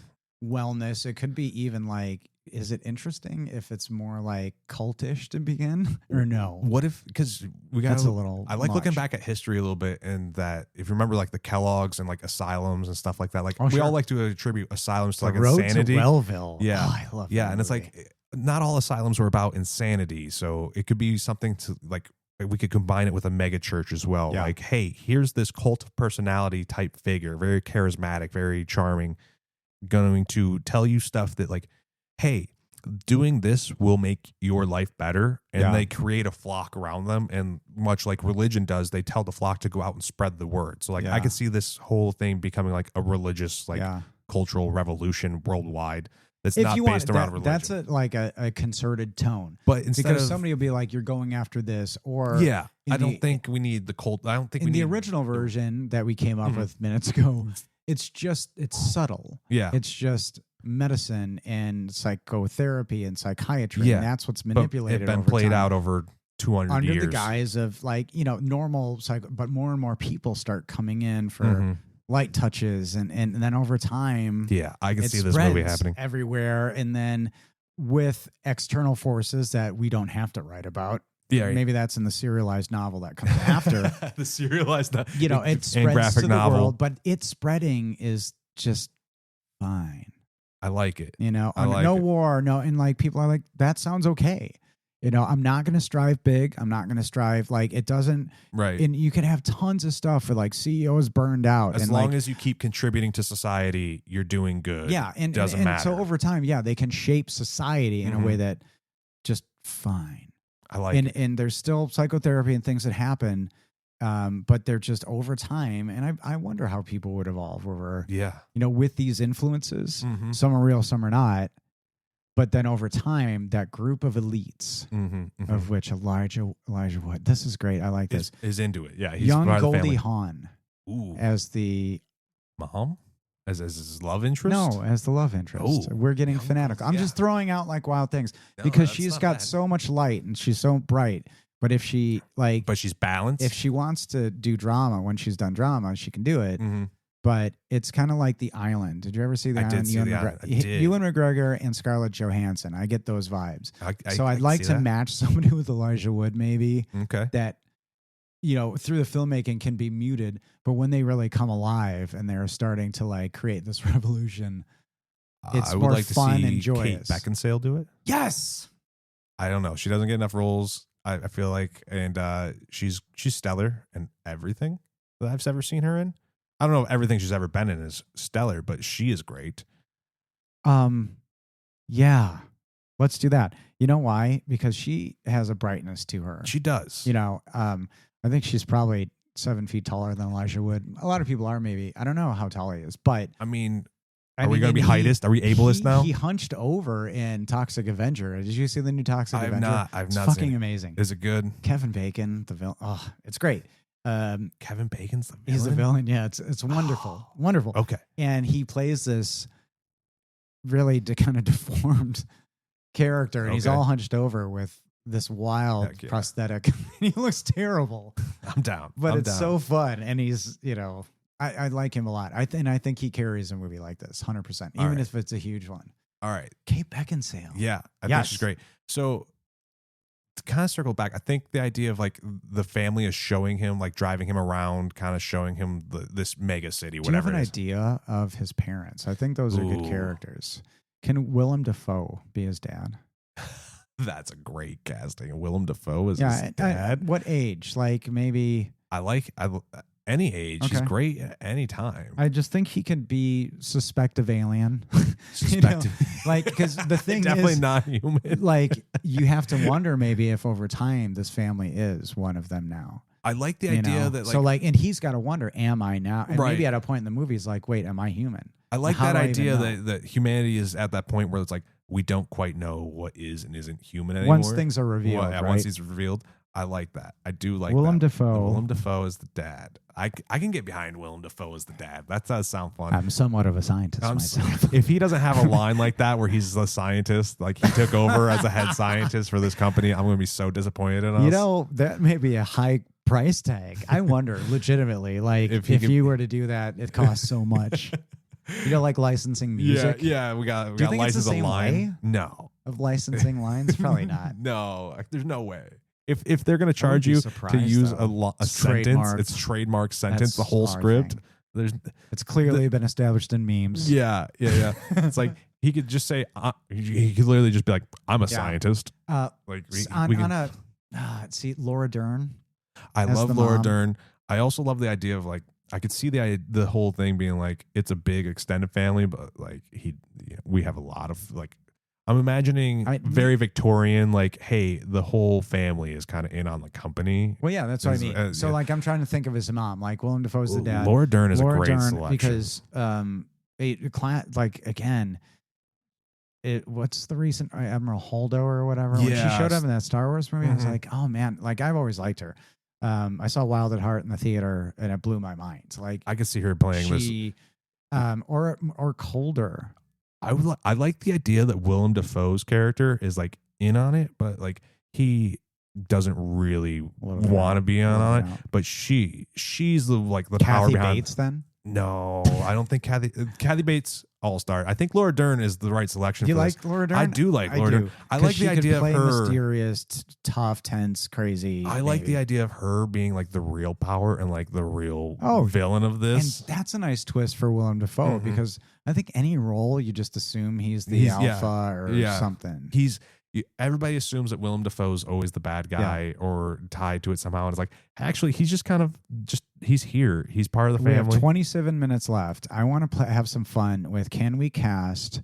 wellness. It could be even like, is it interesting if it's more like cultish to begin or no? What if, because that's a little I like much. Looking back at history a little bit, and that if you remember like the Kellogg's and like asylums and stuff like that, like we all like to attribute asylums to like insanity. Road to Wellville. Yeah. I love that and movie. it's like not all asylums were about insanity. So it could be something to like, we could combine it with a mega church as well. Yeah. Like, hey, here's this cult of personality type figure, very charismatic, very charming, going to tell you stuff that like, hey, doing this will make your life better. And they create a flock around them. And much like religion does, they tell the flock to go out and spread the word. So like, I could see this whole thing becoming like a religious, cultural revolution worldwide. That's not based around religion. That's a concerted tone. But because somebody will be like, you're going after this, or I don't think we need the cult. I don't think in the original version that we came up with minutes ago. It's subtle. Yeah, it's just medicine and psychotherapy and psychiatry. And that's what's manipulated. It's been played out over 200 years under the guise of normal but more and more people start coming in for. Light touches and then over time I can see this movie happening everywhere, and then with external forces that we don't have to write about. Maybe that's in the serialized novel that comes after. The serialized it spreads to the world, but its spreading is just fine. I like it. No war, no, and like people are like, that sounds okay. I'm not going to strive big. I'm not going to strive it doesn't. Right. And you can have tons of stuff for like CEOs burned out. As long as you keep contributing to society, you're doing good. Yeah. And doesn't matter. So over time, they can shape society in a way that just fine. I like it. And there's still psychotherapy and things that happen, but they're just over time. And I wonder how people would evolve over, with these influences. Some are real, some are not. But then over time, that group of elites, of which Elijah Wood, this is great. I like this. Is into it. Yeah. He's young Goldie Hawn as the mom. As his love interest? No, as the love interest. Oh, We're getting fanatical. I'm just throwing out like wild things because she's got so much light and she's so bright. But if she but she's balanced. If she wants to do drama when she's done drama, she can do it. Mm-hmm. But it's kind of like The Island. Did you ever see The Island? I did see The Island. Ewan McGregor and Scarlett Johansson. I get those vibes. So I'd like to match somebody with Elijah Wood, maybe. Okay. That, through the filmmaking can be muted, but when they really come alive and they're starting to like create this revolution, it's more fun and joyous. Kate Beckinsale do it? Yes. I don't know. She doesn't get enough roles, I feel like, and she's stellar in everything that I've ever seen her in. I don't know if everything she's ever been in is stellar, but she is great. Yeah. Let's do that. You know why? Because she has a brightness to her. She does. I think she's probably 7 feet taller than Elijah Wood. A lot of people are, maybe. I don't know how tall he is, but I mean, are we going to be heightist? Are we ableist now? He hunched over in Toxic Avenger. Did you see the new Toxic Avenger? I've it's not fucking seen it. Amazing. Is it good? Kevin Bacon, the villain. Oh, it's great. Kevin Bacon's the villain? He's the villain. Yeah, it's wonderful. Wonderful. Okay. And he plays this really kind of deformed character, and he's all hunched over with this wild prosthetic. He looks terrible. I'm down. But it's so fun. And he's, I like him a lot. I think he carries a movie like this 100%, even if it's a huge one. All right. Kate Beckinsale. Yeah. I think she's great. So to kind of circle back, I think the idea of like the family is showing him, like driving him around, kind of showing him this mega city, whatever. Do you have an idea of his parents? I think those are good characters. Can Willem Dafoe be his dad? That's a great casting. Willem Dafoe is his dad. What age? Like maybe any age. Okay. He's great at any time. I just think he could be suspective alien. Because the thing definitely is not human. Like you have to wonder maybe if over time this family is one of them now. I like the idea that and he's got to wonder, am I now? And maybe at a point in the movie he's like, wait, am I human? I like that idea that humanity is at that point where it's like we don't quite know what is and isn't human anymore. Once things are revealed, right? Once he's revealed, I like that. I do like Willem that. Dafoe. Willem Dafoe is the dad. I can get behind Willem Dafoe as the dad. That does sound fun. I'm somewhat of a scientist myself. If he doesn't have a line like that where he's a scientist, like he took over as a head scientist for this company, I'm going to be so disappointed in us. That may be a high price tag. I wonder, legitimately, like if you were to do that, it costs so much. Like licensing music. Yeah, we got do you think license it's the same a line. Way no, of licensing lines, probably not. No, there's no way. If they're going to charge you to use a sentence, it's trademark sentence, the whole script. It's clearly been established in memes. Yeah. It's like he could just say he could literally just be like, "I'm a scientist." See Laura Dern. I love Laura Dern. I also love the idea of like I could see the whole thing being like it's a big extended family, but like we have a lot of like. I'm imagining very Victorian, like, hey, the whole family is kind of in on the company. Well, yeah, that's what I mean. So, like, I'm trying to think of his mom. Like, Willem Dafoe's the dad. Laura Dern is a great selection. Because, what's the recent Admiral Holdo or whatever? When she showed up in that Star Wars movie, I was like, oh, man. Like, I've always liked her. I saw Wild at Heart in the theater, and it blew my mind. Like, I could see her playing this. Or colder. I like the idea that Willem Dafoe's character is like in on it, but like he doesn't really want to be on it. But she's the power behind. Kathy Bates then? No, I don't think Kathy Bates all-star. I think Laura Dern is the right selection. You like Laura Dern? I do like Laura Dern. I like the idea of her mysterious, tough, tense, crazy. I like the idea of her being like the real power and like the real villain of this. And that's a nice twist for Willem Dafoe because I think any role you just assume he's the alpha or something. Everybody assumes that Willem Dafoe's always the bad guy or tied to it somehow. And it's like, actually, he's just kind of he's here. He's part of the family. We have 27 minutes left. I want to have some fun with, can we cast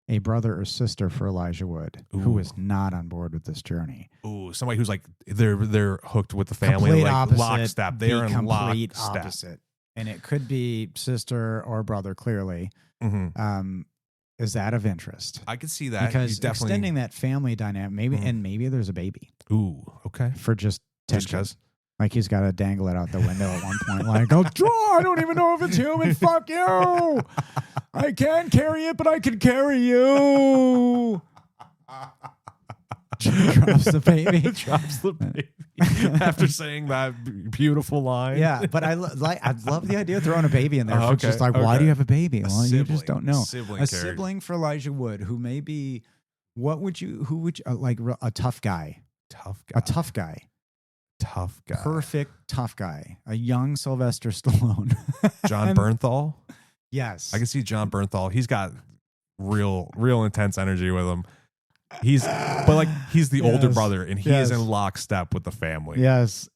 a brother or sister for Elijah Wood who is not on board with this journey? Ooh, somebody who's like, they're hooked with the family. Complete like opposite. Lockstep. They're in complete lockstep. Opposite. And it could be sister or brother, clearly. Is that of interest? I could see that because extending that family dynamic, maybe there's a baby. Ooh, okay. For just tension. Just Like he's got to dangle it out the window at one point. Like, oh, I don't even know if it's human. Fuck you. I can't carry it, but I can carry you. Drops the baby. Drops the baby after saying that beautiful line. Yeah, but I love the idea of throwing a baby in there. Okay, It's just like, why do you have a baby? Well, you just don't know. Sibling for Elijah Wood, who may be, who would you like a tough guy? A tough guy. Perfect tough guy. A young Sylvester Stallone. John Bernthal? Yes. I can see John Bernthal. He's got real intense energy with him. He's the older brother, and he is in lockstep with the family. Yes,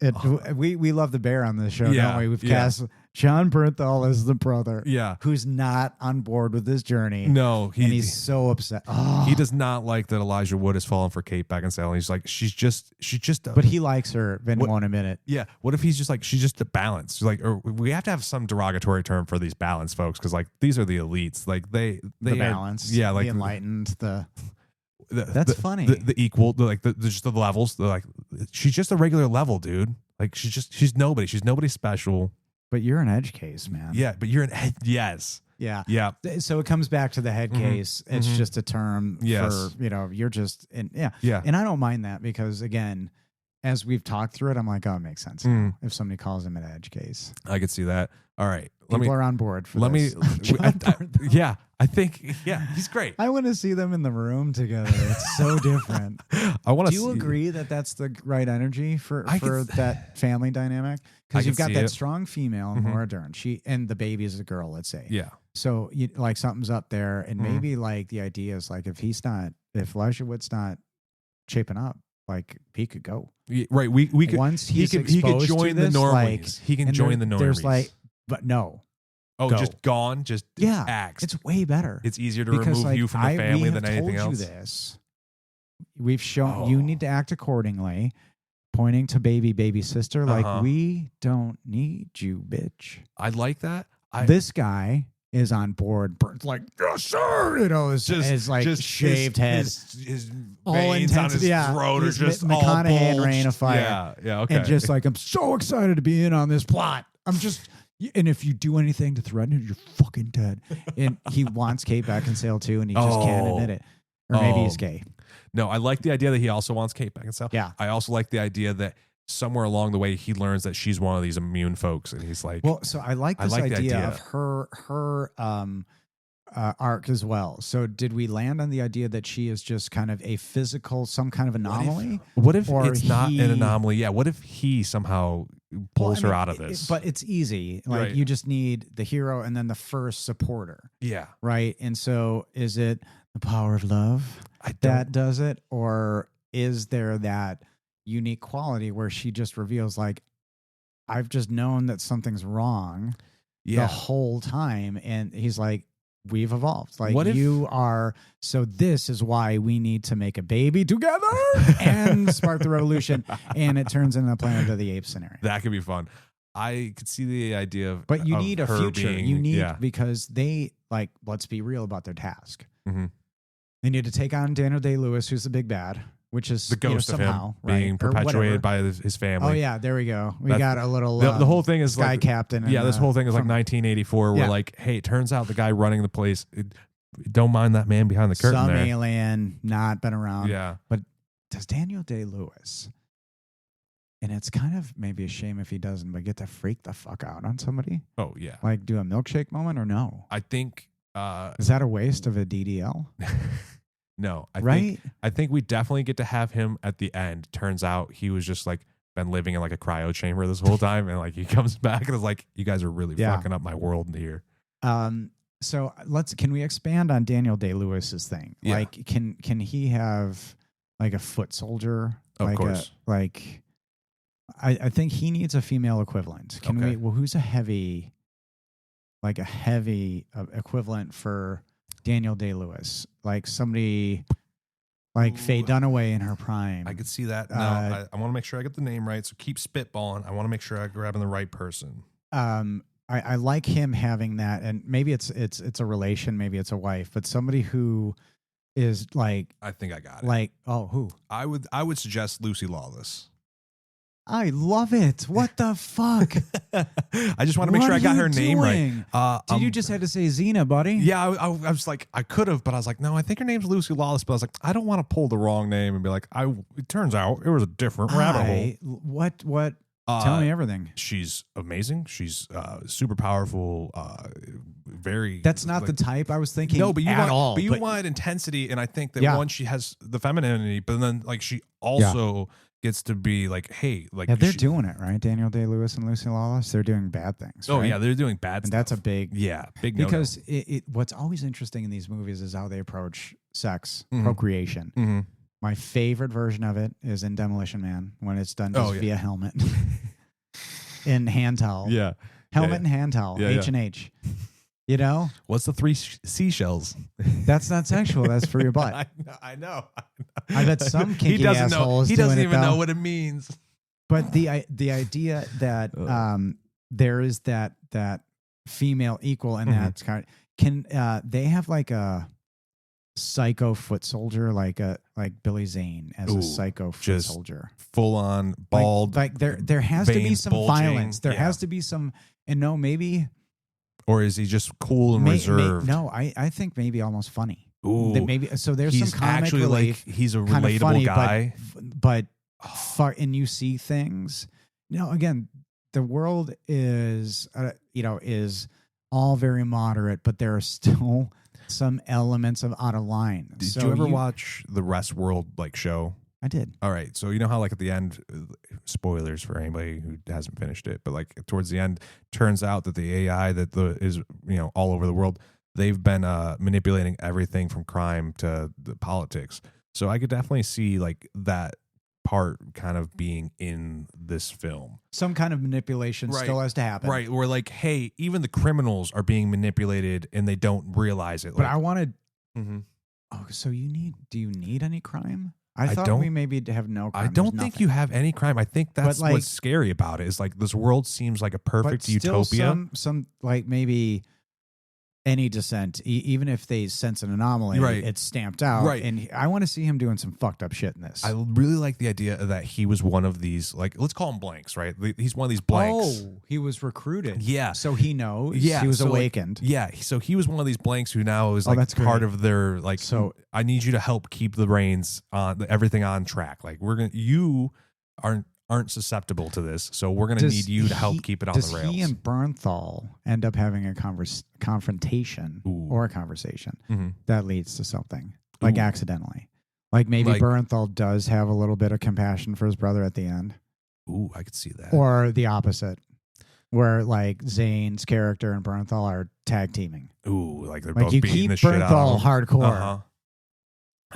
we love the bear on this show, don't we? We've cast John Bernthal as the brother, who's not on board with this journey. No, he's so upset. He does not like that Elijah Wood has fallen for Kate Beckinsale, and he's like, she's just. But he likes her, but won't admit it. Yeah. What if he's just like, she's just a balance? Like, or we have to have some derogatory term for these balanced folks, because like these are the elites. Like they the balance, like the enlightened, that's funny. The equal, just the levels. Like she's just a regular level, dude. Like she's nobody. She's nobody special. But you're an edge case, man. Yeah, but you're an edge. Yes. Yeah. Yeah. So it comes back to the head case. It's just a term for, you're just, yeah. And I don't mind that because, again, as we've talked through it, I'm like, oh, it makes sense now if somebody calls him an edge case. I could see that. All right. People are on board for this. I think, he's great. I want to see them in the room together. It's so different. Do you agree that that's the right energy for that family dynamic? Because you've got that strong female, Laura Dern. And the baby is a girl, let's say. Yeah. So like something's up there, and maybe like the idea is like if Elijah Wood's not shaping up, like he could go. Right. We could once he could join the normies. He can join the normies. There's like, but no. Oh, go. Just gone, just axed. It's way better. It's easier to remove you from the family than anything else. We've shown you need to act accordingly, pointing to baby sister, like we don't need you, bitch. I like that. This guy is on board. Burns like, yes, sir. His like shaved head, his all veins on his throat are just all McConaughey and Rain of Fire. Yeah, okay. And just like, I'm so excited to be in on this plot. And if you do anything to threaten it, you're fucking dead. And he wants Kate Beckinsale too, and he just can't admit it. Or maybe he's gay. No, I like the idea that he also wants Kate Beckinsale. Yeah. I also like the idea that somewhere along the way he learns that she's one of these immune folks, and he's like, well, so I like this idea of her arc as well. So did we land on the idea that she is just kind of a physical, some kind of anomaly? What if it's not an anomaly? Yeah. What if he somehow pulls her out of this? But it's easy. Like you just need the hero and then the first supporter. Yeah. Right. And so is it the power of love that does it? Or is there that unique quality where she just reveals like, I've just known that something's wrong the whole time. And he's like, we've evolved. Like you are. So this is why we need to make a baby together and spark the revolution. And it turns into a Planet of the Apes scenario. That could be fun. I could see the idea of, but you need a future. You need because they like. Let's be real about their task. They need to take on Daniel Day-Lewis, who's the big bad, which is the ghost of somehow, him being perpetuated by his family. Oh yeah, there we go. We got a little. The whole thing is Sky like, Captain. Yeah, this whole thing is like 1984. Where like, hey, it turns out the guy running the place. Don't mind that man behind the curtain. Some there. Alien, not been around. Yeah, but does Daniel Day-Lewis? And it's kind of maybe a shame if he doesn't, but get to freak the fuck out on somebody. Oh yeah, like do a milkshake moment or no? I think is that a waste of a DDL? No, I think we definitely get to have him at the end. Turns out he was just like been living in like a cryo chamber this whole time, and like he comes back and is like, "You guys are really fucking up my world here." So can we expand on Daniel Day-Lewis's thing? Yeah. Like, can he have like a foot soldier? Of course. I think he needs a female equivalent. Can we? Well, who's a heavy equivalent for Daniel Day-Lewis, like somebody like Faye Dunaway in her prime. I could see that. No, I want to make sure I get the name right. So keep spitballing. I want to make sure I'm grabbing the right person. I like him having that, and maybe it's a relation, maybe it's a wife, but somebody who is like. I think I got it. Like, oh, who? I would suggest Lucy Lawless. I love it. What the fuck? I just want to make sure I got her name right. Did you just had to say Xena, buddy? Yeah, I was like, I could have, but I was like, no, I think her name's Lucy Lawless. But I was like, I don't want to pull the wrong name and be like, it turns out it was a different rabbit hole. What? Tell me everything. She's amazing. She's super powerful. Very. That's not the type I was thinking. No, but you at all. But you wanted intensity, and I think that one, she has the femininity, but then like she also gets to be like, hey, like they're doing it right. Daniel Day-Lewis and Lucy Lawless, they're doing bad things. Oh right? yeah, they're doing bad. And stuff. that's a big big because what's always interesting in these movies is how they approach sex, procreation. Mm-hmm. My favorite version of it is in Demolition Man when it's done just via helmet and hand towel. Yeah, helmet and hand towel. H&H. You know? What's the 3 seashells? That's not sexual. That's for your butt. I know. I bet some kinky assholes he doesn't doing even it, know what it means. But the idea that there is that female equal and that's kind of, they have like a psycho foot soldier like Billy Zane as a psycho foot soldier, full on bald, like there has to be some bulging, violence. There has to be some, and no, maybe. Or is he just cool and reserved? No, I think maybe almost funny. Ooh, maybe so. There's he's some comic actually relief, like he's a relatable funny, guy, but far, and you see things. You know, again, the world is is all very moderate, but there are still some elements of out of line. Did you ever watch the Westworld show? I did. All right. So you know how at the end, spoilers for anybody who hasn't finished it, but towards the end, turns out that the AI that is all over the world, they've been manipulating everything from crime to the politics. So I could definitely see that part kind of being in this film. Some kind of manipulation still has to happen. Right. Where hey, even the criminals are being manipulated and they don't realize it. But I wanted. Mm-hmm. Oh, so do you need any crime? I thought we maybe have no crime. I don't think you have any crime. I think that's what's scary about it is this world seems like a perfect utopia. Some maybe any dissent, even if they sense an anomaly, it's stamped out. Right. And I want to see him doing some fucked up shit in this. I really like the idea that he was one of these, let's call him blanks, right? He's one of these blanks. Oh, he was recruited. Yeah. So he knows. Yeah. He was awakened. So he was one of these blanks who now is that's part great. of their, so I need you to help keep the reins on everything on track. You aren't susceptible to this, so we're going to need you to help keep it on the rails. Does he and Bernthal end up having a confrontation or a conversation that leads to something, accidentally? Maybe Bernthal does have a little bit of compassion for his brother at the end. Ooh, I could see that. Or the opposite, where Zane's character and Bernthal are tag teaming. Ooh, they're both beating the shit out of him. Hardcore. Uh-huh.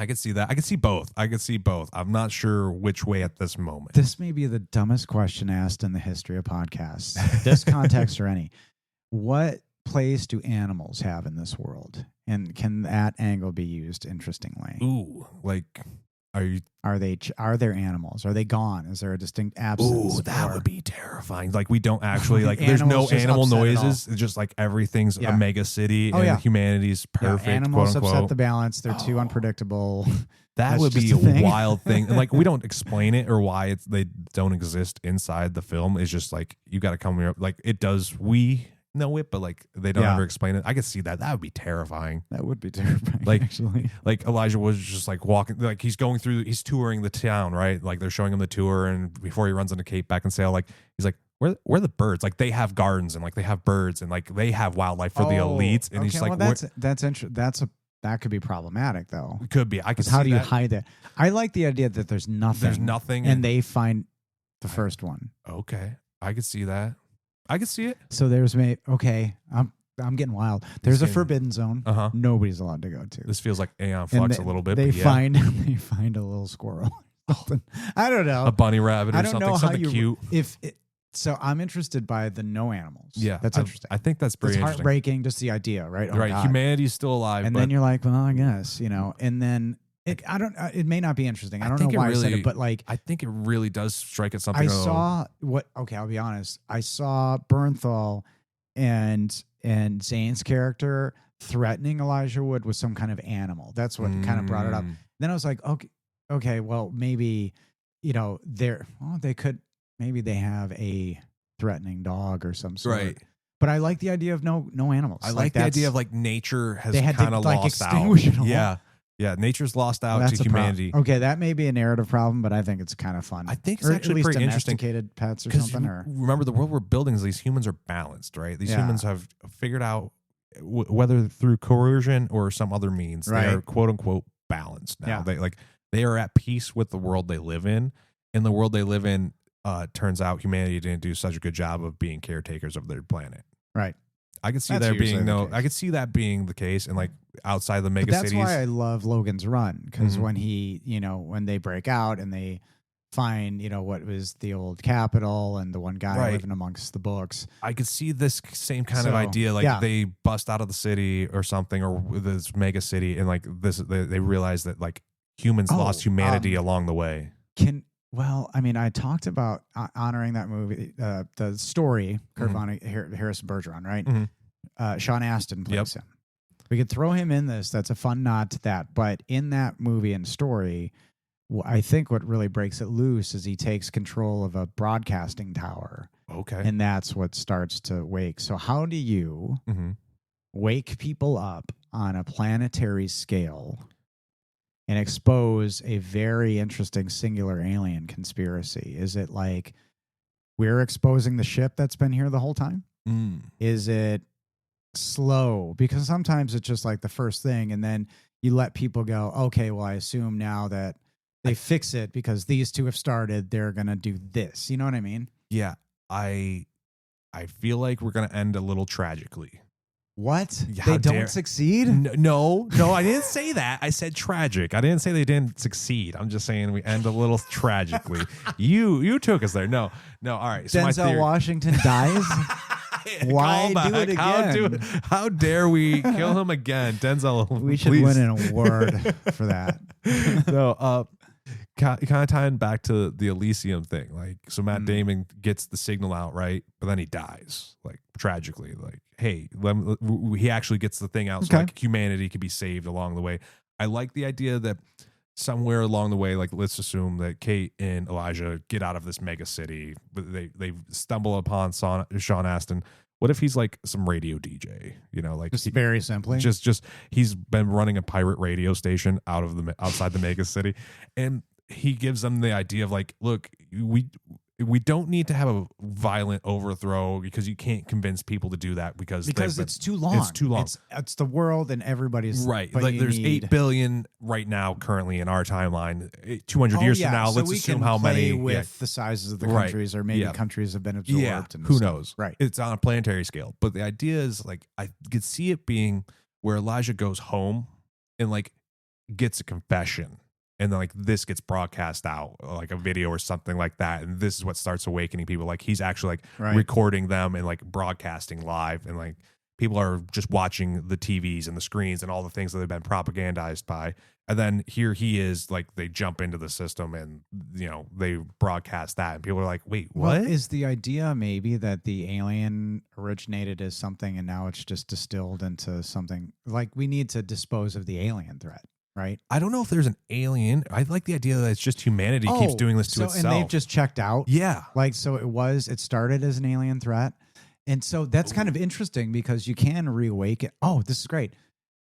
I could see that. I could see both. I'm not sure which way at this moment. This may be the dumbest question asked in the history of podcasts. This context or any. What place do animals have in this world? And can that angle be used interestingly? Ooh, are there animals? Are they gone? Is there a distinct absence? Ooh, that would be terrifying. We don't actually there's no animal noises. It's just everything's a mega city and humanity's perfect. Animals quote unquote. Upset the balance. They're too unpredictable. That would be a wild thing. And we don't explain it or why they don't exist inside the film. It's just you got to come here. It does. We know it, but they don't ever explain it. I could see that. That would be terrifying. That would be terrifying. Actually, Elijah was just walking, he's touring the town, right? They're showing him the tour, and before he runs into Kate Beckinsale, he's like, where are the birds? They have gardens and they have birds and they have wildlife for the elites. And he's that could be problematic though. It could be. I could see how do you hide that? I like the idea that there's nothing. And they find the first one. Okay. I could see that. I could see it. So there's I'm getting wild. There's a forbidden zone. Nobody's allowed to go to. This feels like Aeon Flux a little bit. They find a little squirrel. I don't know. A bunny rabbit or something. Something cute. So I'm interested by the no animals. Yeah, that's interesting. I think that's pretty interesting. Heartbreaking, just the idea, right? Right. God. Humanity's still alive. And then you're like, well, I guess, and then it may not be interesting. I don't know why I said it, but I think it really does strike at something. I'll be honest. I saw Bernthal and Zane's character threatening Elijah Wood with some kind of animal. That's what kind of brought it up. Then I was like, okay, well, maybe, they could. maybe they have a threatening dog or some sort. Right. But I like the idea of no animals. I like the idea of like nature has they had kind to of like lost extinguish out. it all. Yeah, nature's lost out That's to humanity. Okay, that may be a narrative problem, but I think it's kind of fun. I think it's or actually at least pretty interesting. Domesticated pets or something. Or remember, the world we're building is these humans are balanced, right? These humans have figured out whether through coercion or some other means, they are quote unquote balanced now. They are at peace with the world they live in, and the world they live in turns out humanity didn't do such a good job of being caretakers of their planet. Right. I could see I could see that being the case, and like outside the mega cities. That's why I love Logan's Run, because when when they break out and they find, what was the old Capitol and the one guy living amongst the books. I could see this same kind of idea, like they bust out of the city or something, or this mega city, and like they realize that like humans lost humanity along the way. I talked about honoring that movie, the story, Kurt Vonnegut, Harrison Bergeron, right? Sean Astin plays him. We could throw him in this. That's a fun nod to that. But in that movie and story, I think what really breaks it loose is he takes control of a broadcasting tower. Okay. And that's what starts to wake. So how do you wake people up on a planetary scale and expose a very interesting singular alien conspiracy? Is it like we're exposing the ship that's been here the whole time? Is it slow? Because sometimes it's just like the first thing, and then you let people go, okay, well, I assume now that they fix it because these two have started, they're going to do this. You know what I mean? Yeah. I feel like we're going to end a little tragically. What? They don't succeed? No, I didn't say that. I said tragic. I didn't say they didn't succeed. I'm just saying we end a little tragically. You took us there. No. All right. So Denzel Washington dies? Why do it again? How dare we kill him again? Denzel, we should win an award for that. No, kind of tying back to the Elysium thing. Like, so Matt Damon gets the signal out, right? But then he dies, like, tragically. Like, hey, he actually gets the thing out so like humanity could be saved along the way. I like the idea that somewhere along the way, like, let's assume that Kate and Elijah get out of this mega city, but they stumble upon Sean Astin. What if he's like some radio DJ? Like just very simply, just he's been running a pirate radio station outside the mega city, and he gives them the idea of like, look, we don't need to have a violent overthrow because you can't convince people to do that because it's too long. It's too long. It's the world and everybody's right. Like there's 8 billion right now currently in our timeline. 200 years from now, so let's assume how many with the sizes of the countries, or maybe countries have been absorbed. Yeah, and who knows? Right. It's on a planetary scale, but the idea is like I could see it being where Elijah goes home and like gets a confession. And then like this gets broadcast out, like a video or something like that. And this is what starts awakening people. Like he's actually like recording them and like broadcasting live. And like people are just watching the TVs and the screens and all the things that they've been propagandized by. And then here he is, like they jump into the system and, they broadcast that. And people are like, wait, what? Well, is the idea maybe that the alien originated as something and now it's just distilled into something? Like we need to dispose of the alien threat. Right. I don't know if there's an alien. I like the idea that it's just humanity keeps doing this to itself. And they've just checked out. Yeah. Like, so it started as an alien threat. And so that's kind of interesting because you can reawaken. Oh, this is great.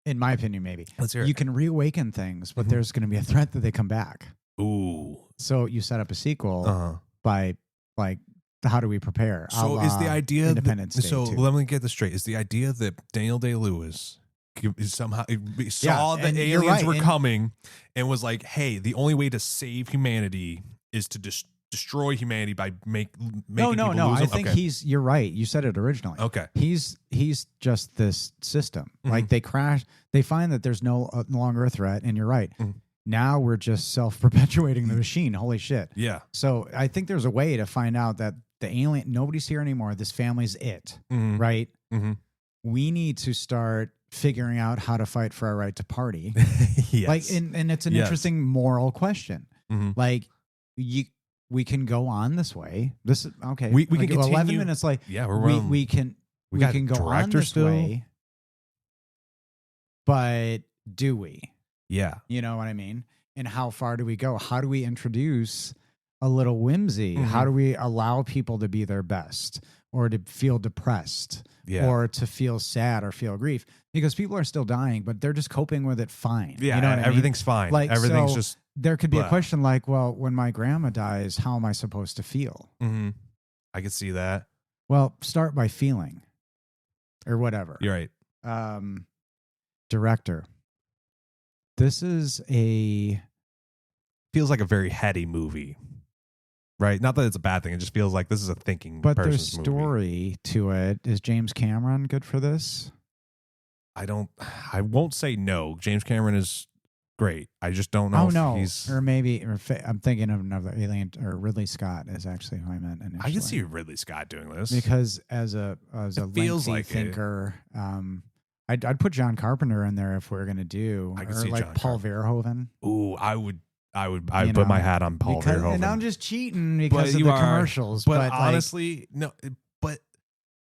In my opinion, maybe. Let's hear it. You can reawaken things, but there's going to be a threat that they come back. Ooh. So you set up a sequel by like, how do we prepare? So is the idea Independence Day so let me get this straight. Is the idea that Daniel Day-Lewis somehow saw the aliens were coming and was like, hey, the only way to save humanity is to destroy humanity by making people lose them? I think you're right. You said it originally. Okay. He's just this system. Like they crash, they find that there's no longer a threat, and you're right. Now we're just self-perpetuating the machine. Holy shit. Yeah. So I think there's a way to find out that the alien, nobody's here anymore. This family's it, right? We need to start figuring out how to fight for our right to party. Yes. Like, and it's an interesting moral question. Like, we can go on this way. This is okay. We can continue. 11 minutes. Like, we can go on this way. But do we? Yeah. You know what I mean? And how far do we go? How do we introduce a little whimsy. How do we allow people to be their best or to feel depressed or to feel sad or feel grief? Because people are still dying, but they're just coping with it fine. Yeah, you know what everything's I mean? fine. Like, everything's just... There could be a question like, well, when my grandma dies, how am I supposed to feel? I could see that. Well, start by feeling or whatever. You're right. Director. This is feels like a very heady movie, right? Not that it's a bad thing. It just feels like this is a thinking but person's there's story to it. Is James Cameron good for this? I won't say no. James Cameron is great. I just don't know. I'm thinking of another alien, or Ridley Scott is actually who I meant initially. I can see Ridley Scott doing this because as a feels like thinker, I'd put John Carpenter in there if we're gonna do. I could see like John Paul Verhoeven. Ooh, I would put my hat on Paul Verhoeven. And I'm just cheating because of the commercials. But honestly, no. But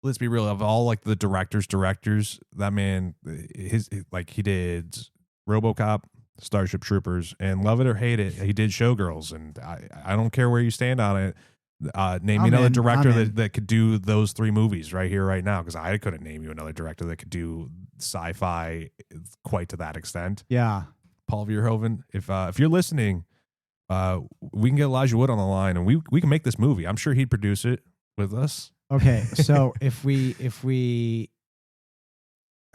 let's be real. Of all like the directors, that man, he did RoboCop, Starship Troopers, and love it or hate it, he did Showgirls. And I don't care where you stand on it. Name me another director that could do those 3 movies right here, right now, because I couldn't name you another director that could do sci-fi quite to that extent. Yeah. Paul Verhoeven, if you're listening, we can get Elijah Wood on the line, and we can make this movie. I'm sure he'd produce it with us. Okay, so if we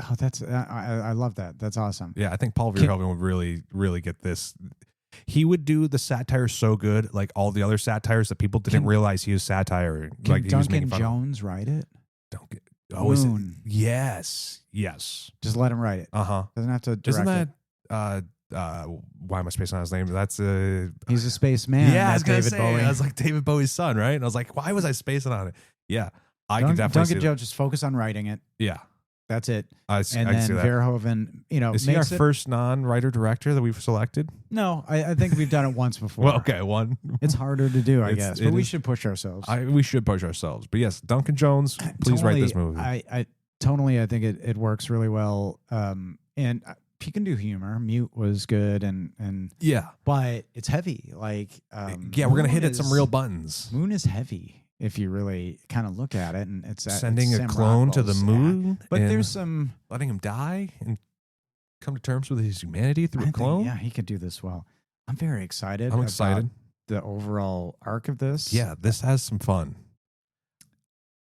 oh, that's I love that. That's awesome. Yeah, I think Paul Verhoeven would really, really get this. He would do the satire so good, like all the other satires that people didn't realize he was satire. Like he was making fun Jones write it? Duncan. Oh, is it? Yes. Just let him write it. Doesn't have to direct Isn't that it. Why am I spacing on his name? That's he's a spaceman. Yeah, I was gonna David say, Bowie. I was like David Bowie's son, right? And I was like, why was I spacing on it? Yeah, I can definitely see Duncan Jones, just focus on writing it. Yeah, that's it. I then see that. Verhoeven, is he our first non-writer director that we've selected? No, I think we've done it once before. Well, okay, one. It's harder to do, I guess, but we should push ourselves. We should push ourselves. But yes, Duncan Jones, please write this movie. I think it works really well. And he can do humor. Mute was good, and yeah, but it's heavy. Like we're gonna hit at some real buttons. Moon is heavy if you really kind of look at it, and it's sending a clone to the moon. But there's some letting him die and come to terms with his humanity through a clone. Yeah, he could do this well. I'm very excited. I'm excited. About the overall arc of this. Yeah, this has some fun.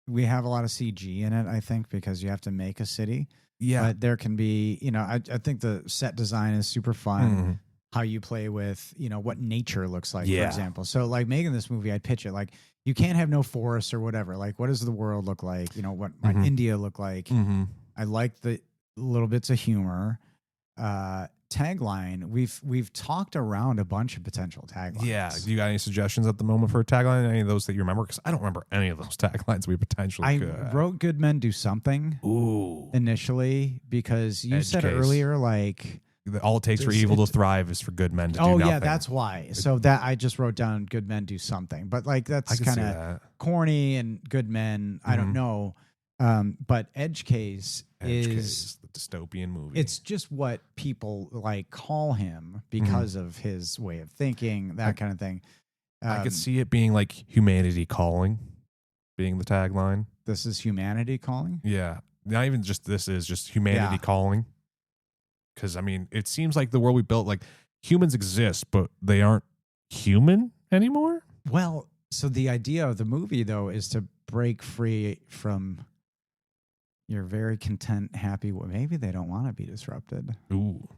We have a lot of CG in it, I think, because you have to make a city. Yeah. But there can be, I think the set design is super fun. How you play with, what nature looks like, for example. So like making this movie, I'd pitch it like, you can't have no forests or whatever. Like, what does the world look like? What might India look like? I like the little bits of humor. Tagline, we've talked around a bunch of potential taglines. Yeah. You got any suggestions at the moment for a tagline? Any of those that you remember? Because I don't remember any of those taglines we potentially could. I wrote Good Men Do Something initially because you said earlier, like, all it takes for evil to thrive is for good men to do nothing. Yeah, that's why. So that I just wrote down Good Men Do Something. But like that's kind of corny, and Good Men, I don't know. But Edge Case is the dystopian movie. It's just what people like call him because of his way of thinking, that kind of thing. I could see it being like humanity calling, being the tagline. This is humanity calling? Yeah. Not even just this is just humanity calling. Because, I mean, it seems like the world we built, like humans exist, but they aren't human anymore. Well, so the idea of the movie, though, is to break free from your very content, happy. Maybe they don't want to be disrupted. Ooh.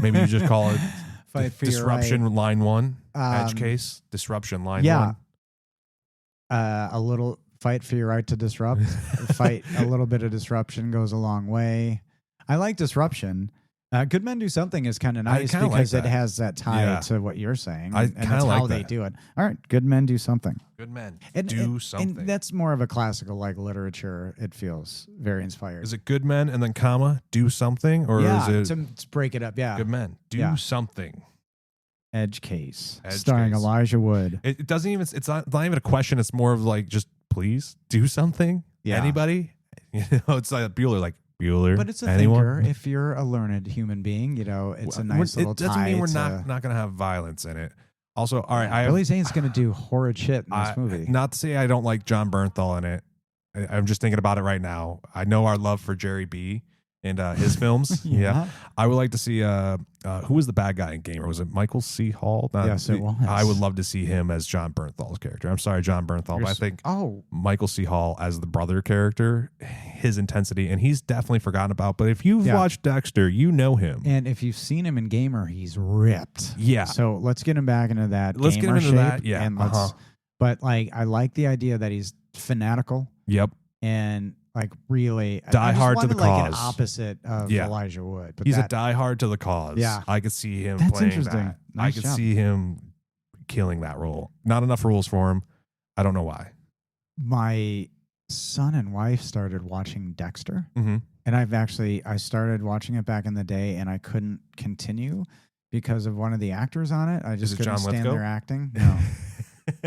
Maybe you just call it Fight for Disruption your right. Line 1. Edge Case. Disruption Line 1. A little fight for your right to disrupt. Fight a little bit of disruption goes a long way. I like disruption. Good Men Do Something is kind of nice because it has that tie to what you're saying. And that's how they do it. All right. Good Men Do Something. Good men do something. And that's more of a classical like literature. It feels very inspired. Is it good men and then comma do something? Or is it to break it up? Yeah. Good men do something. Edge Case. Starring Elijah Wood. It doesn't even, it's not even a question. It's more of like, just please do something. Yeah. Anybody? It's like Bueller, like, Bueller. But it's a thinker. If you're a learned human being, it's a nice little tie. It doesn't mean we're not going to have violence in it. Also, all right, Billy Zane's going to do horrid shit in this movie. Not to say I don't like John Bernthal in it. I'm just thinking about it right now. I know our love for Jerry B. and his films. Yeah. I would like to see who was the bad guy in Gamer? Was it Michael C. Hall? Yes, it was. I would love to see him as John Bernthal's character. I'm sorry, John Bernthal, but I think Michael C. Hall as the brother character, his intensity, and he's definitely forgotten about. But if you've watched Dexter, you know him. And if you've seen him in Gamer, he's ripped. Yeah. So let's get him back into that. Let's get him into that. Yeah. And but like, I like the idea that he's fanatical. Yep. And like really die hard to the like cause. An opposite of Elijah Wood. But he's a die hard to the cause. Yeah. I could see him That's playing interesting. that. Nice I could job. see him killing that role. Not enough rules for him. I don't know why. My son and wife started watching Dexter. Mm-hmm. And I started watching it back in the day and I couldn't continue because of one of the actors on it. I just couldn't stand their acting. No.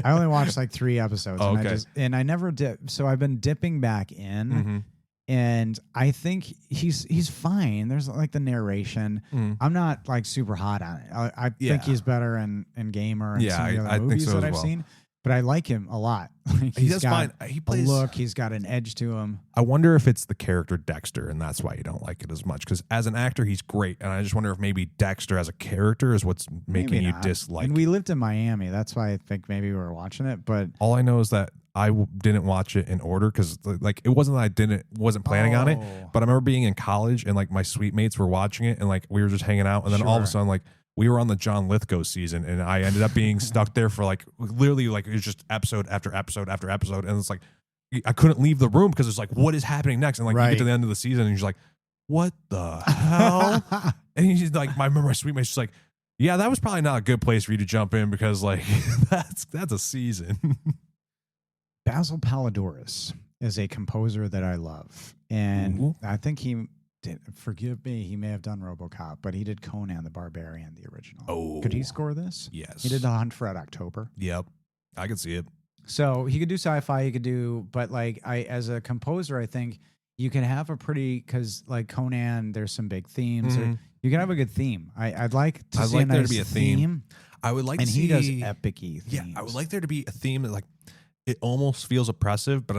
I only watched like 3 episodes. Oh, okay. And I never did. So I've been dipping back in and I think he's fine. There's like the narration. I'm not like super hot on it. I think he's better in Gamer and some of the other movies that I've seen. But I like him a lot. Like he does fine. He plays a look. He's got an edge to him. I wonder if it's the character Dexter, and that's why you don't like it as much. Because as an actor, he's great, and I just wonder if maybe Dexter as a character is what's making you dislike. And we lived in Miami. That's why I think maybe we were watching it. But all I know is that I didn't watch it in order because like it wasn't that I wasn't planning on it. But I remember being in college and like my suite mates were watching it, and like we were just hanging out, and then all of a sudden like. We were on the John Lithgow season, and I ended up being stuck there for like literally like it was just episode after episode after episode, and it's like I couldn't leave the room because it's like what is happening next, and like you get to the end of the season, and you're like, what the hell? And he's like, I remember my sweet mate's just like, yeah, that was probably not a good place for you to jump in because like that's a season. Basil Palladouris is a composer that I love, and I think he. Forgive me, he may have done RoboCop, but he did Conan the Barbarian, the original. Oh. Could he score this? Yes. He did The Hunt for Red October. Yep. I could see it. So he could do sci-fi, he could do, but like as a composer, I think you can have a pretty, because like Conan, there's some big themes. Or you can have a good theme. I'd like to see there to be a theme. I would like to see. And he does epic-y themes. Yeah, I would like there to be a theme that like, it almost feels oppressive, but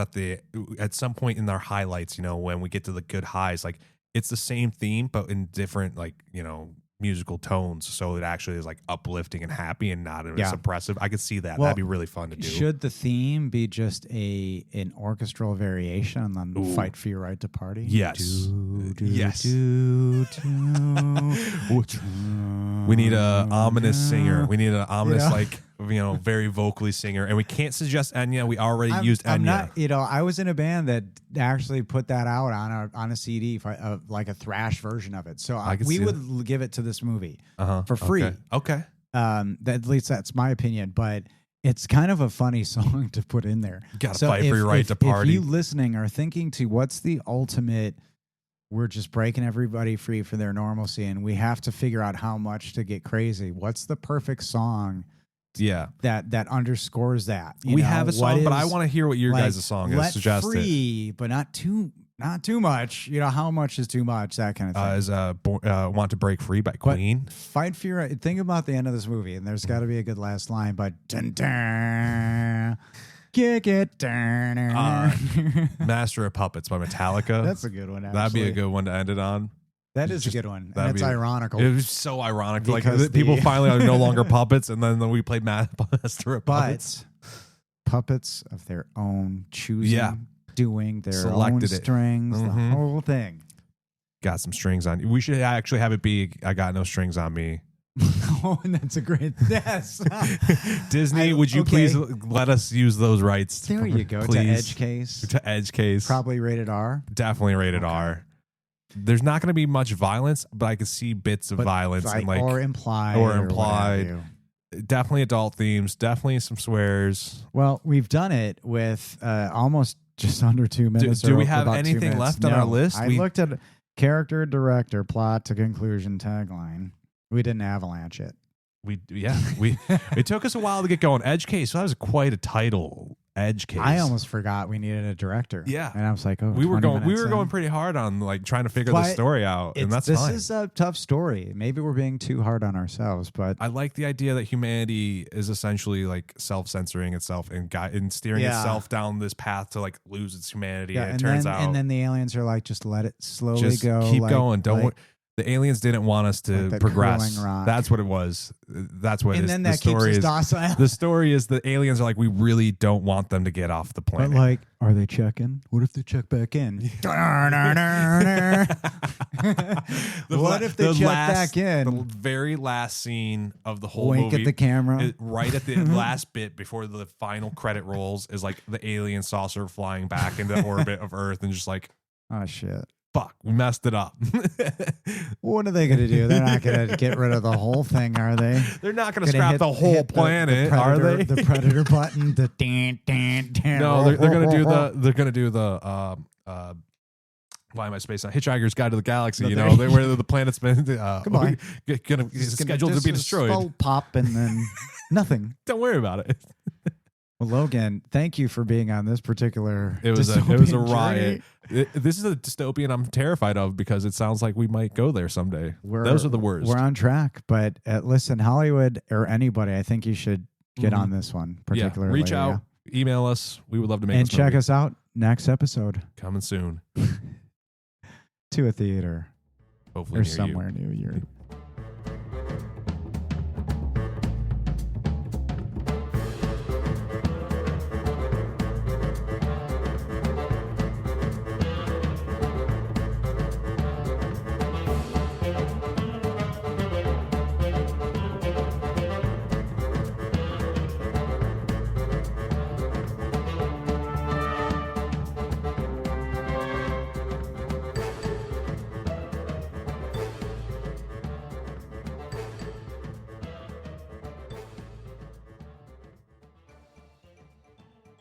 at some point in our highlights, you know, when we get to the good highs, like, it's the same theme, but in different, like, you know, musical tones. So it actually is like uplifting and happy and not as oppressive. I could see that. Well, that'd be really fun to do. Should the theme be just an orchestral variation on the Fight for Your Right to Party? Yes. Yes. We need a ominous singer. We need an ominous, like, you know, very vocally singer. And we can't suggest Enya. We already used Enya. I'm not, you know, I was in a band that actually put that out on a CD, like a thrash version of it. So we would give it to this movie for free. Okay. At least that's my opinion. But it's kind of a funny song to put in there. You gotta fight for your right to party. If you listening are thinking to what's the ultimate, we're just breaking everybody free for their normalcy and we have to figure out how much to get crazy. What's the perfect song? Yeah, that underscores that. We have a song, but I want to hear what your guys' song is. Suggest free, but not too much. You know, how much is too much? That kind of thing. Is "Want to Break Free" by Queen. Fight for your right. Think about the end of this movie, and there's got to be a good last line. But dun, dun, kick it, dun, Master of Puppets by Metallica. That's a good one. Actually. That'd be a good one to end it on. That is a good one. And it's ironical. It was so ironic. Like people finally are no longer puppets, and then we played Master of Puppets. But puppets of their own choosing, doing their own strings, the whole thing. Got some strings on you. We should actually have it be I got no strings on me. Oh, and that's a great Disney, would you please let us use those rights? There you go. Please. To Edge Case. To Edge Case. Probably rated R. Definitely rated R. There's not going to be much violence, but I could see bits of violence and like or implied. Definitely adult themes. Definitely some swears. Well, we've done it with almost just under 2 minutes. Do we have anything left on our list? I looked at character, director, plot to conclusion, tagline. We didn't avalanche it. It took us a while to get going. Edge Case. So that was quite a title. edge case. I almost forgot we needed a director. Yeah. And I was like, oh, we were going pretty hard on like trying to figure the story out, and that's fine. This is a tough story. Maybe we're being too hard on ourselves, but I like the idea that humanity is essentially like self-censoring itself and steering itself down this path to like lose its humanity. Yeah, and it turns out, and then the aliens are like, just let it slowly go. Keep going. Don't. The aliens didn't want us to progress. That's what it was. That's what. And then that keeps us docile. The story is the aliens are like, we really don't want them to get off the planet. But like, are they checking? What if they check back in? What if they check back in? The very last scene of the whole movie. Wink at the camera. Right at the last bit before the final credit rolls is like the alien saucer flying back into orbit of Earth and just like, oh shit. Fuck, we messed it up. What are they going to do? They're not going to get rid of the whole thing, are they? They're not going to scrap the whole planet, are they? The predator button. The No, they're going to do the. They're going to do the. Why am I spacing out? Hitchhiker's Guide to the Galaxy. Where the planet's been. Come on, scheduled to be destroyed. Skull pop and then nothing. Don't worry about it. Well, Logan, thank you for being on this particular. It was a riot. This is a dystopian I'm terrified of because it sounds like we might go there someday. Those are the worst. We're on track, but listen, Hollywood or anybody, I think you should get on this one particularly. Reach out, email us. We would love to make. And check us out next episode coming soon to a theater, hopefully or near somewhere near you.